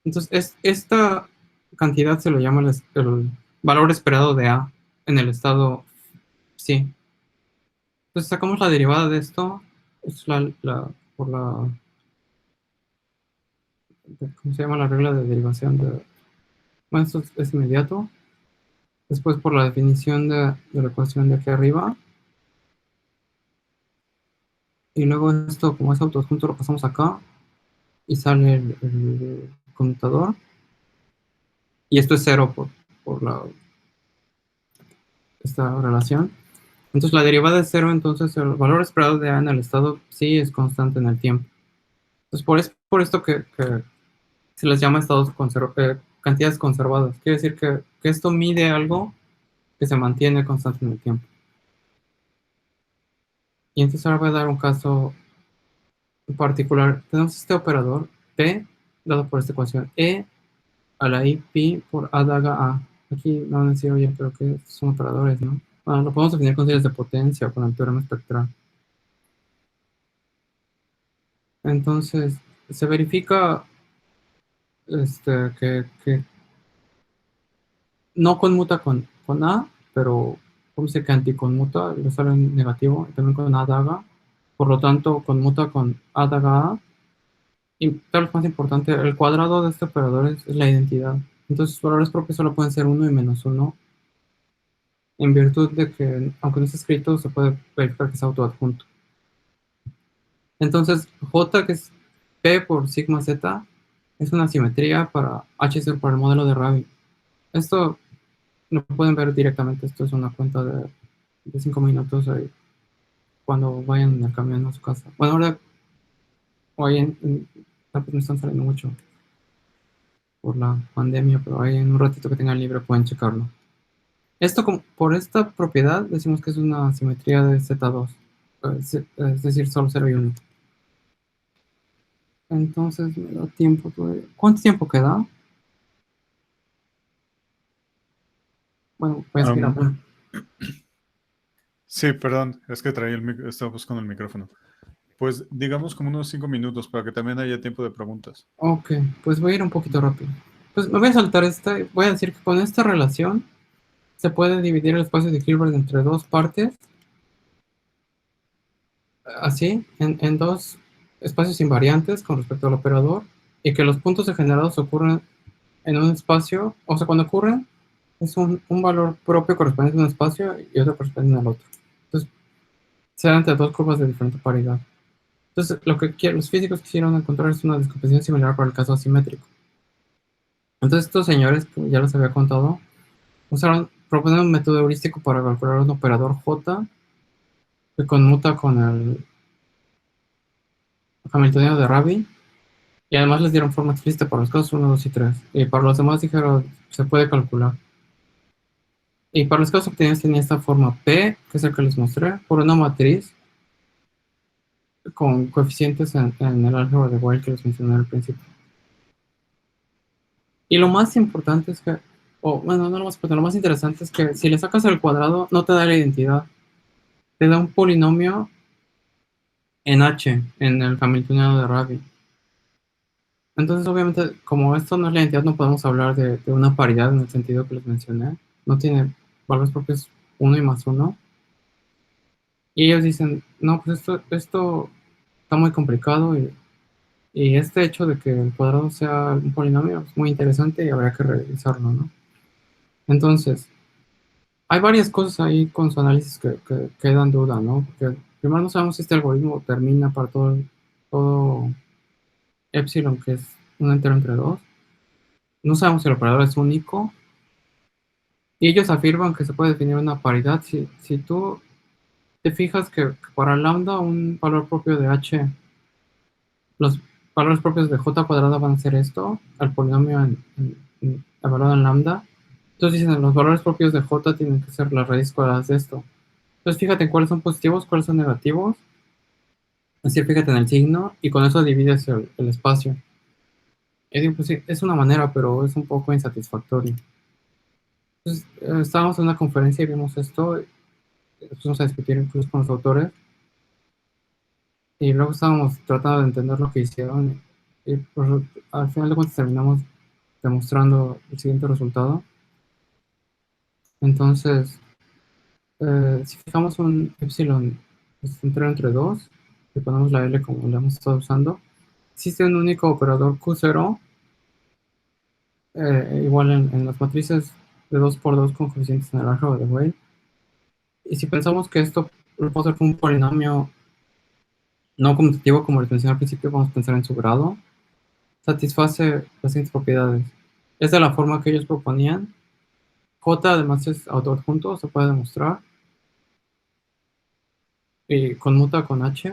Entonces, esta cantidad se le llama el valor esperado de A en el estado sí. Entonces, sacamos la derivada de esto. Es por la, ¿cómo se llama? La regla de derivación de... Bueno, esto es inmediato. Después por la definición de la ecuación de aquí arriba. Y luego esto, como es autoadjunto, lo pasamos acá. Y sale el conmutador. Y esto es cero por esta relación. Entonces la derivada es cero, entonces el valor esperado de A en el estado sí es constante en el tiempo. Entonces por esto que se les llama cantidades conservadas. Quiere decir que esto mide algo que se mantiene constante en el tiempo. Y entonces ahora voy a dar un caso particular. Tenemos este operador P dado por esta ecuación E a la I pi por A daga A. Aquí no van a decir, oye, pero que son operadores, ¿no? Bueno, lo podemos definir con series de potencia o con el teorema espectral. Entonces, se verifica que no conmuta con A, pero como dice que anticonmuta, le sale en negativo, y también con A daga. Por lo tanto, conmuta con A daga A. Y tal vez más importante, el cuadrado de este operador es la identidad. Entonces, sus valores propios solo pueden ser 1 y menos 1, en virtud de que, aunque no esté escrito, se puede verificar que es autoadjunto. Entonces, J, que es P por sigma Z, es una simetría para HC para el modelo de Rabi. Esto lo pueden ver directamente, esto es una cuenta de 5 minutos ahí, cuando vayan en el camión a su casa. Bueno, ahora hoy tal vez no están saliendo mucho por la pandemia, pero ahí en un ratito que tengan libre pueden checarlo. Esto, por esta propiedad, decimos que es una simetría de Z2, es decir, solo 0 y 1. Entonces, me da tiempo todavía. ¿Cuánto tiempo queda? Bueno, voy a seguir hablando. Sí, perdón, es que estaba buscando el micrófono. Pues digamos como unos 5 minutos para que también haya tiempo de preguntas. Ok, pues voy a ir un poquito rápido. Pues me voy a saltar esta. Voy a decir que con esta relación se puede dividir el espacio de Hilbert entre dos partes, así, en dos espacios invariantes con respecto al operador, y que los puntos degenerados ocurren en un espacio, o sea, cuando ocurren, es un valor propio correspondiente a un espacio y otro correspondiente al otro. Entonces, se dan entre dos curvas de diferente paridad. Entonces, lo que los físicos quisieron encontrar es una descomposición similar para el caso asimétrico. Entonces, estos señores, que ya les había contado, proponen un método heurístico para calcular un operador J que conmuta con el hamiltoniano de Rabi, y además les dieron forma explícita para los casos 1, 2 y 3. Y para los demás dijeron, se puede calcular. Y para los casos obtenidos tenía esta forma P, que es el que les mostré, por una matriz con coeficientes en el álgebra de Weyl que les mencioné al principio. Y lo más importante es que, bueno, no lo más importante, lo más interesante es que si le sacas el cuadrado, no te da la identidad. Te da un polinomio en H, en el hamiltoniano de Rabi. Entonces, obviamente, como esto no es la identidad, no podemos hablar de una paridad en el sentido que les mencioné. No tiene valores propios 1 y más 1. Y ellos dicen, no, pues esto está muy complicado y este hecho de que el cuadrado sea un polinomio es muy interesante y habría que revisarlo, ¿no? Entonces, hay varias cosas ahí con su análisis que dan duda, ¿no? Porque primero no sabemos si este algoritmo termina para todo epsilon, que es un entero entre dos. No sabemos si el operador es único. Y ellos afirman que se puede definir una paridad. Si tú te fijas que para lambda un valor propio de h, los valores propios de j cuadrada van a ser esto, al polinomio evaluado en lambda. Entonces dicen, los valores propios de j tienen que ser las raíces cuadradas de esto. Entonces fíjate cuáles son positivos, cuáles son negativos. Así fíjate en el signo y con eso divides el espacio. Y digo, pues sí, es una manera, pero es un poco insatisfactorio. Entonces, estábamos en una conferencia y vimos esto, empezamos a discutir incluso con los autores, y luego estábamos tratando de entender lo que hicieron, y pues, al final de cuentas terminamos demostrando el siguiente resultado. Entonces, si fijamos un epsilon entre 2 y ponemos la L como la hemos estado usando, existe un único operador Q0, igual en las matrices de 2 por 2 con coeficientes en el álgebra de Weyl. Y si pensamos que esto lo puedo hacer con un polinomio no conmutativo, como les mencioné al principio, vamos a pensar en su grado, satisface las siguientes propiedades. Es de la forma que ellos proponían. J además es autoadjunto, se puede demostrar. Y conmuta con H.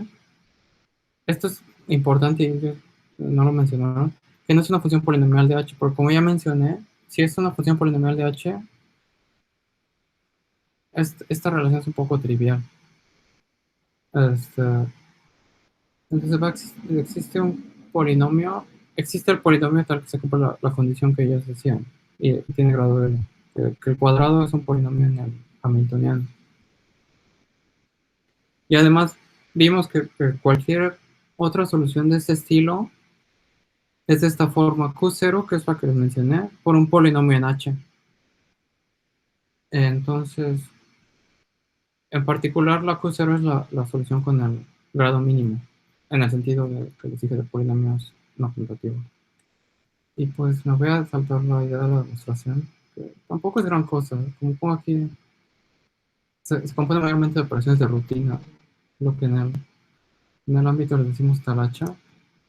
Esto es importante y ellos no lo mencionaron, que no es una función polinomial de H, porque como ya mencioné, si es una función polinomial de H, esta relación es un poco trivial. Este, entonces existe un polinomio, existe el polinomio tal que se cumple la condición que ellos decían, y tiene grado de que el cuadrado es un polinomio en el hamiltoniano. Y además vimos que cualquier otra solución de este estilo es de esta forma Q0, que es la que les mencioné, por un polinomio en H. Entonces, en particular, la Q0 es la solución con el grado mínimo, en el sentido de que les dije de polinomios no conmutativos. Y pues me voy a saltar la idea de la demostración, que tampoco es gran cosa. Como pongo aquí, se compone mayormente de operaciones de rutina, lo que en el ámbito le decimos talacha,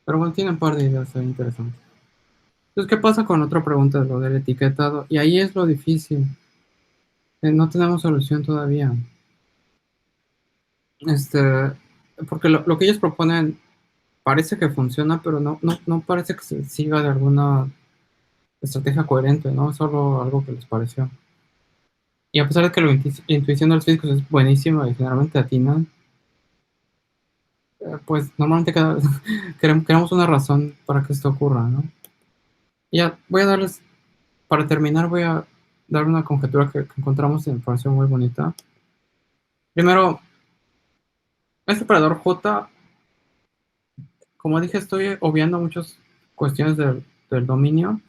pero bueno, tiene un par de ideas ahí interesantes. Entonces, ¿qué pasa con otra pregunta de lo del etiquetado? Y ahí es lo difícil. No tenemos solución todavía. Este, porque lo que ellos proponen parece que funciona, pero no parece que se siga de alguna estrategia coherente, ¿no? Es solo algo que les pareció. Y a pesar de que la intuición de los físicos es buenísima y generalmente atinan, pues normalmente queremos una razón para que esto ocurra, ¿no? Y ya voy a darles, para terminar, voy a dar una conjetura que encontramos y me pareció muy bonita. Primero, este operador J, como dije, estoy obviando muchas cuestiones del dominio,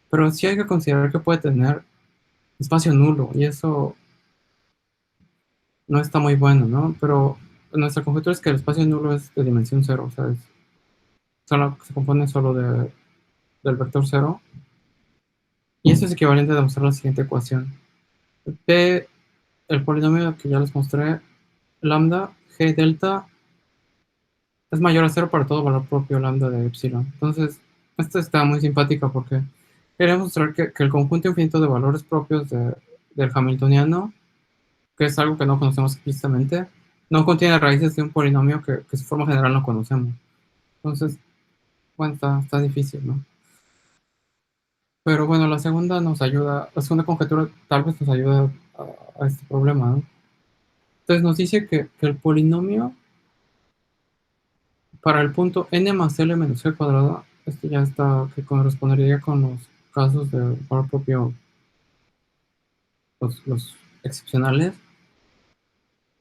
pero sí hay que considerar que puede tener espacio nulo, y eso no está muy bueno, ¿no? Pero nuestra conjetura es que el espacio nulo es de dimensión cero, o sea, se compone solo del vector cero, y eso es equivalente a demostrar la siguiente ecuación. P, el polinomio que ya les mostré, lambda, g delta, es mayor a cero para todo valor propio lambda de epsilon. Entonces, esto está muy simpática porque queremos mostrar que el conjunto infinito de valores propios del hamiltoniano, que es algo que no conocemos explícitamente, no contiene raíces de un polinomio que su forma general no conocemos. Entonces, bueno, está difícil, ¿no? Pero bueno, la segunda nos ayuda, la segunda conjetura tal vez nos ayuda a este problema, ¿no? Entonces nos dice que el polinomio para el punto n más l menos g cuadrado, esto ya está, que correspondería con los casos de valor propio, los excepcionales,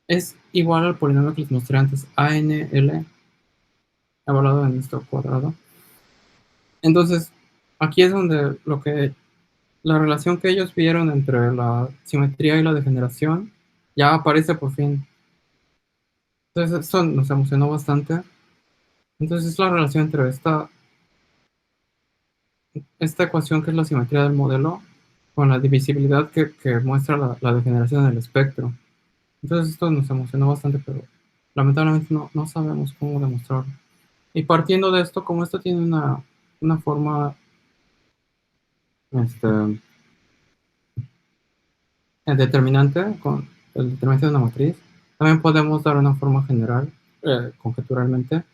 es igual al polinomio que les mostré antes, ANL, evaluado en esto cuadrado. Entonces, aquí es donde la relación que ellos vieron entre la simetría y la degeneración ya aparece por fin. Entonces, esto nos emocionó bastante. Entonces, es la relación entre esta ecuación que es la simetría del modelo con la divisibilidad que muestra la degeneración en el espectro. Entonces, esto nos emocionó bastante, pero lamentablemente no sabemos cómo demostrarlo. Y partiendo de esto, como esto tiene una forma este, determinante con el determinante de una matriz, también podemos dar una forma general, conjeturalmente,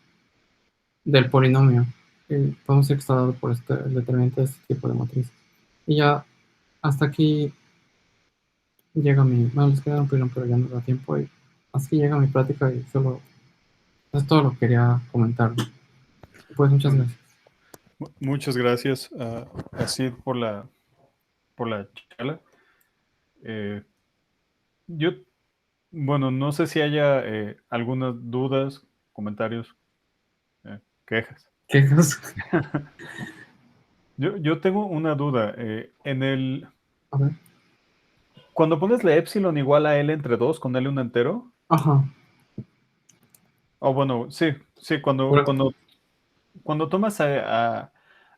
del polinomio. Y podemos decir que está dado por el determinante de este tipo de matriz. Y ya hasta aquí llega bueno, les queda un pilón, pero ya no da tiempo. Y hasta aquí llega mi plática y solo es todo lo que quería comentar. Pues muchas gracias. Muchas gracias, Sid, por la charla. Eh, yo, bueno, no sé si haya algunas dudas, comentarios, quejas. ¿Quejas? Yo tengo una duda. A ver. Cuando pones la epsilon igual a L entre 2 con L un entero, Ajá. o bueno, sí, sí, Pero- cuando tomas a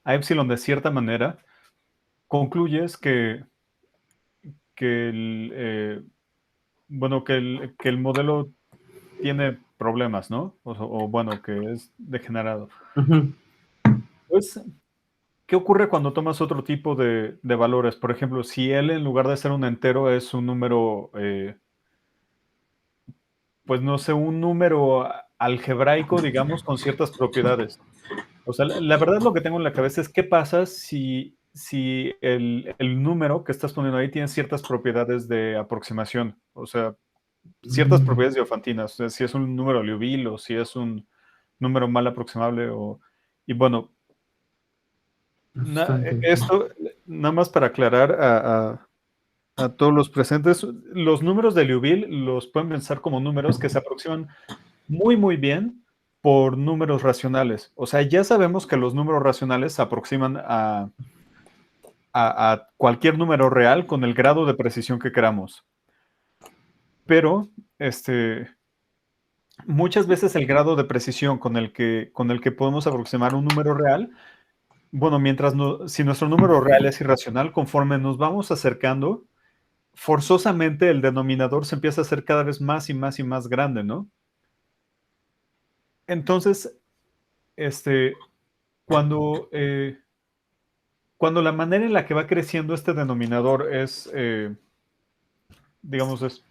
epsilon de cierta manera, concluyes que bueno, que el modelo tiene problemas, ¿no? O bueno, que es degenerado. Ujú. Pues, ¿qué ocurre cuando tomas otro tipo de valores? Por ejemplo, si L en lugar de ser un entero es un número, pues no sé, un número algebraico, digamos, con ciertas propiedades. O sea, la verdad lo que tengo en la cabeza es qué pasa si el número que estás poniendo ahí tiene ciertas propiedades de aproximación, o sea, ciertas Mm, propiedades diofantinas, o sea, si es un número Liouville o si es un número mal aproximable y bueno, eso está interesante. esto nada más para aclarar a todos los presentes, los números de Liouville los pueden pensar como números que se aproximan muy, muy bien por números racionales. O sea, ya sabemos que los números racionales se aproximan a cualquier número real con el grado de precisión que queramos. Pero, muchas veces el grado de precisión con el que podemos aproximar un número real, bueno, si nuestro número real es irracional, conforme nos vamos acercando, forzosamente el denominador se empieza a hacer cada vez más y más y más grande, ¿no? Entonces, este, cuando, cuando la manera en la que va creciendo este denominador digamos, es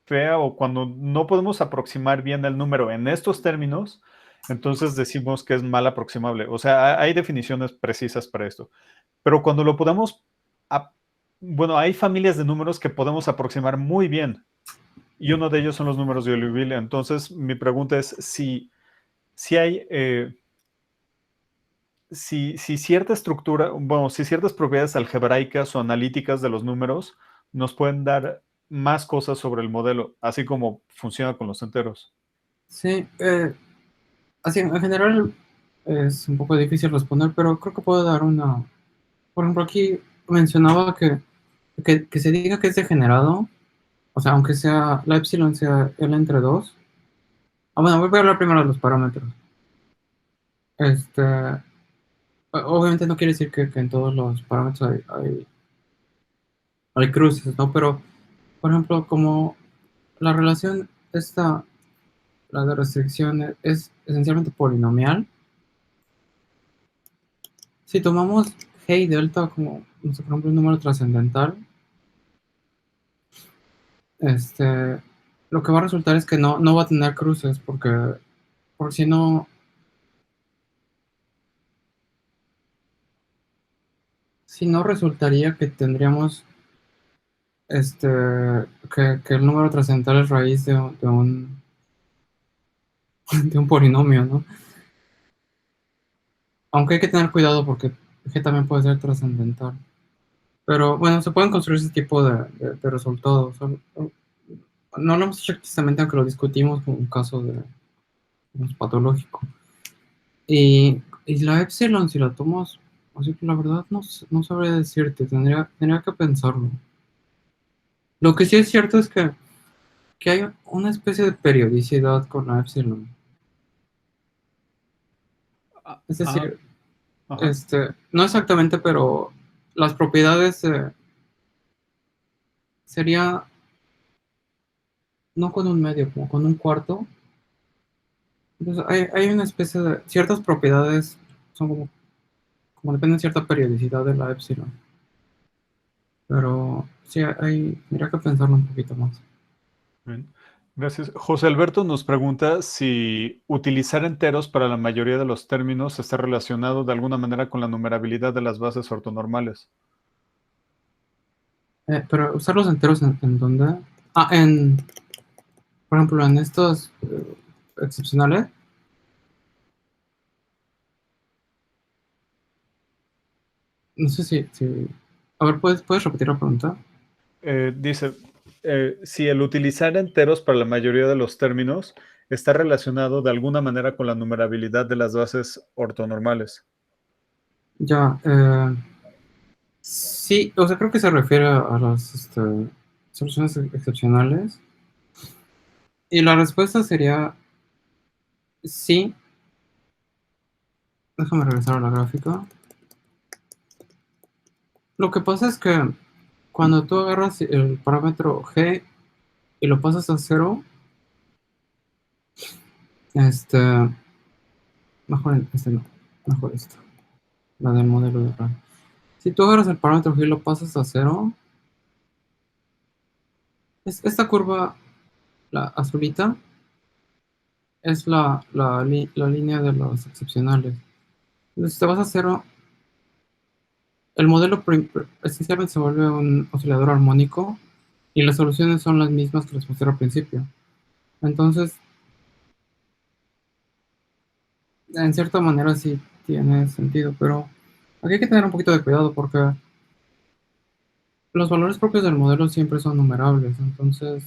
fea o cuando no podemos aproximar bien el número en estos términos, entonces decimos que es mal aproximable. O sea, hay definiciones precisas para esto. Pero cuando lo podemos, ap- bueno, hay familias de números que podemos aproximar muy bien y uno de ellos son los números de Liouville. Entonces, mi pregunta es si hay, si cierta estructura, bueno, si ciertas propiedades algebraicas o analíticas de los números nos pueden dar más cosas sobre el modelo, así como funciona con los enteros. Sí, así en general es un poco difícil responder, pero creo que puedo dar una. Por ejemplo, aquí mencionaba que se diga que es degenerado, o sea, aunque sea la epsilon sea L entre 2. Ah, bueno, voy a hablar primero de los parámetros. Este, obviamente no quiere decir que en todos los parámetros hay cruces, ¿no? Pero, por ejemplo, como la relación esta, la de restricción, es esencialmente polinomial. Si tomamos G y delta como, no sé, por ejemplo, un número trascendental, este, lo que va a resultar es que no va a tener cruces, porque por si no resultaría que tendríamos este, que el número trascendental es raíz de un polinomio, ¿no? Aunque hay que tener cuidado porque G también puede ser trascendental. Pero bueno, se pueden construir ese tipo de resultados. No lo hemos hecho explícitamente, aunque lo discutimos como un caso de patológico. Y la epsilon, si la tomas, así que la verdad no sabría decirte, tendría que pensarlo. Lo que sí es cierto es que hay una especie de periodicidad con la epsilon. Ah, Es ah, decir, ajá. no exactamente, pero las propiedades sería no con un medio, como con un cuarto. Entonces hay una especie de ciertas propiedades, son como dependen de cierta periodicidad de la epsilon. Pero sí, tendría que pensarlo un poquito más. Bien, gracias. José Alberto nos pregunta si utilizar enteros para la mayoría de los términos está relacionado de alguna manera con la numerabilidad de las bases ortonormales. Pero usar los enteros en dónde? Ah, por ejemplo, en estos excepcionales. No sé si. A ver, ¿puedes repetir la pregunta? Dice, si el utilizar enteros para la mayoría de los términos está relacionado de alguna manera con la numerabilidad de las bases ortonormales. Ya, sí, o sea, creo que se refiere a las soluciones excepcionales. Y la respuesta sería sí. Déjame regresar a la gráfica. Lo que pasa es que cuando tú agarras el parámetro g y lo pasas a cero, este, mejor no, mejor esto, la del modelo de RAN. Si tú agarras el parámetro g y lo pasas a cero, esta curva, la azulita, es la línea de los excepcionales. Entonces, si te vas a cero, el modelo esencialmente se vuelve un oscilador armónico y las soluciones son las mismas que les mostré al principio. Entonces, en cierta manera sí tiene sentido, pero aquí hay que tener un poquito de cuidado porque los valores propios del modelo siempre son numerables. Entonces,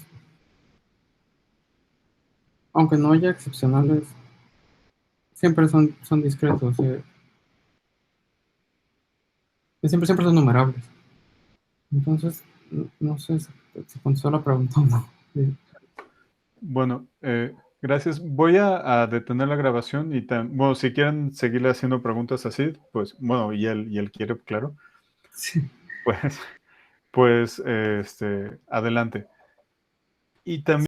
aunque no haya excepcionales, siempre son discretos. Siempre son numerables. Entonces, no sé si contestó la pregunta o no. Sí. Bueno, gracias. Voy a detener la grabación y, bueno, si quieren seguirle haciendo preguntas así, pues, bueno, y él quiere, claro, Sí. pues, adelante. Y también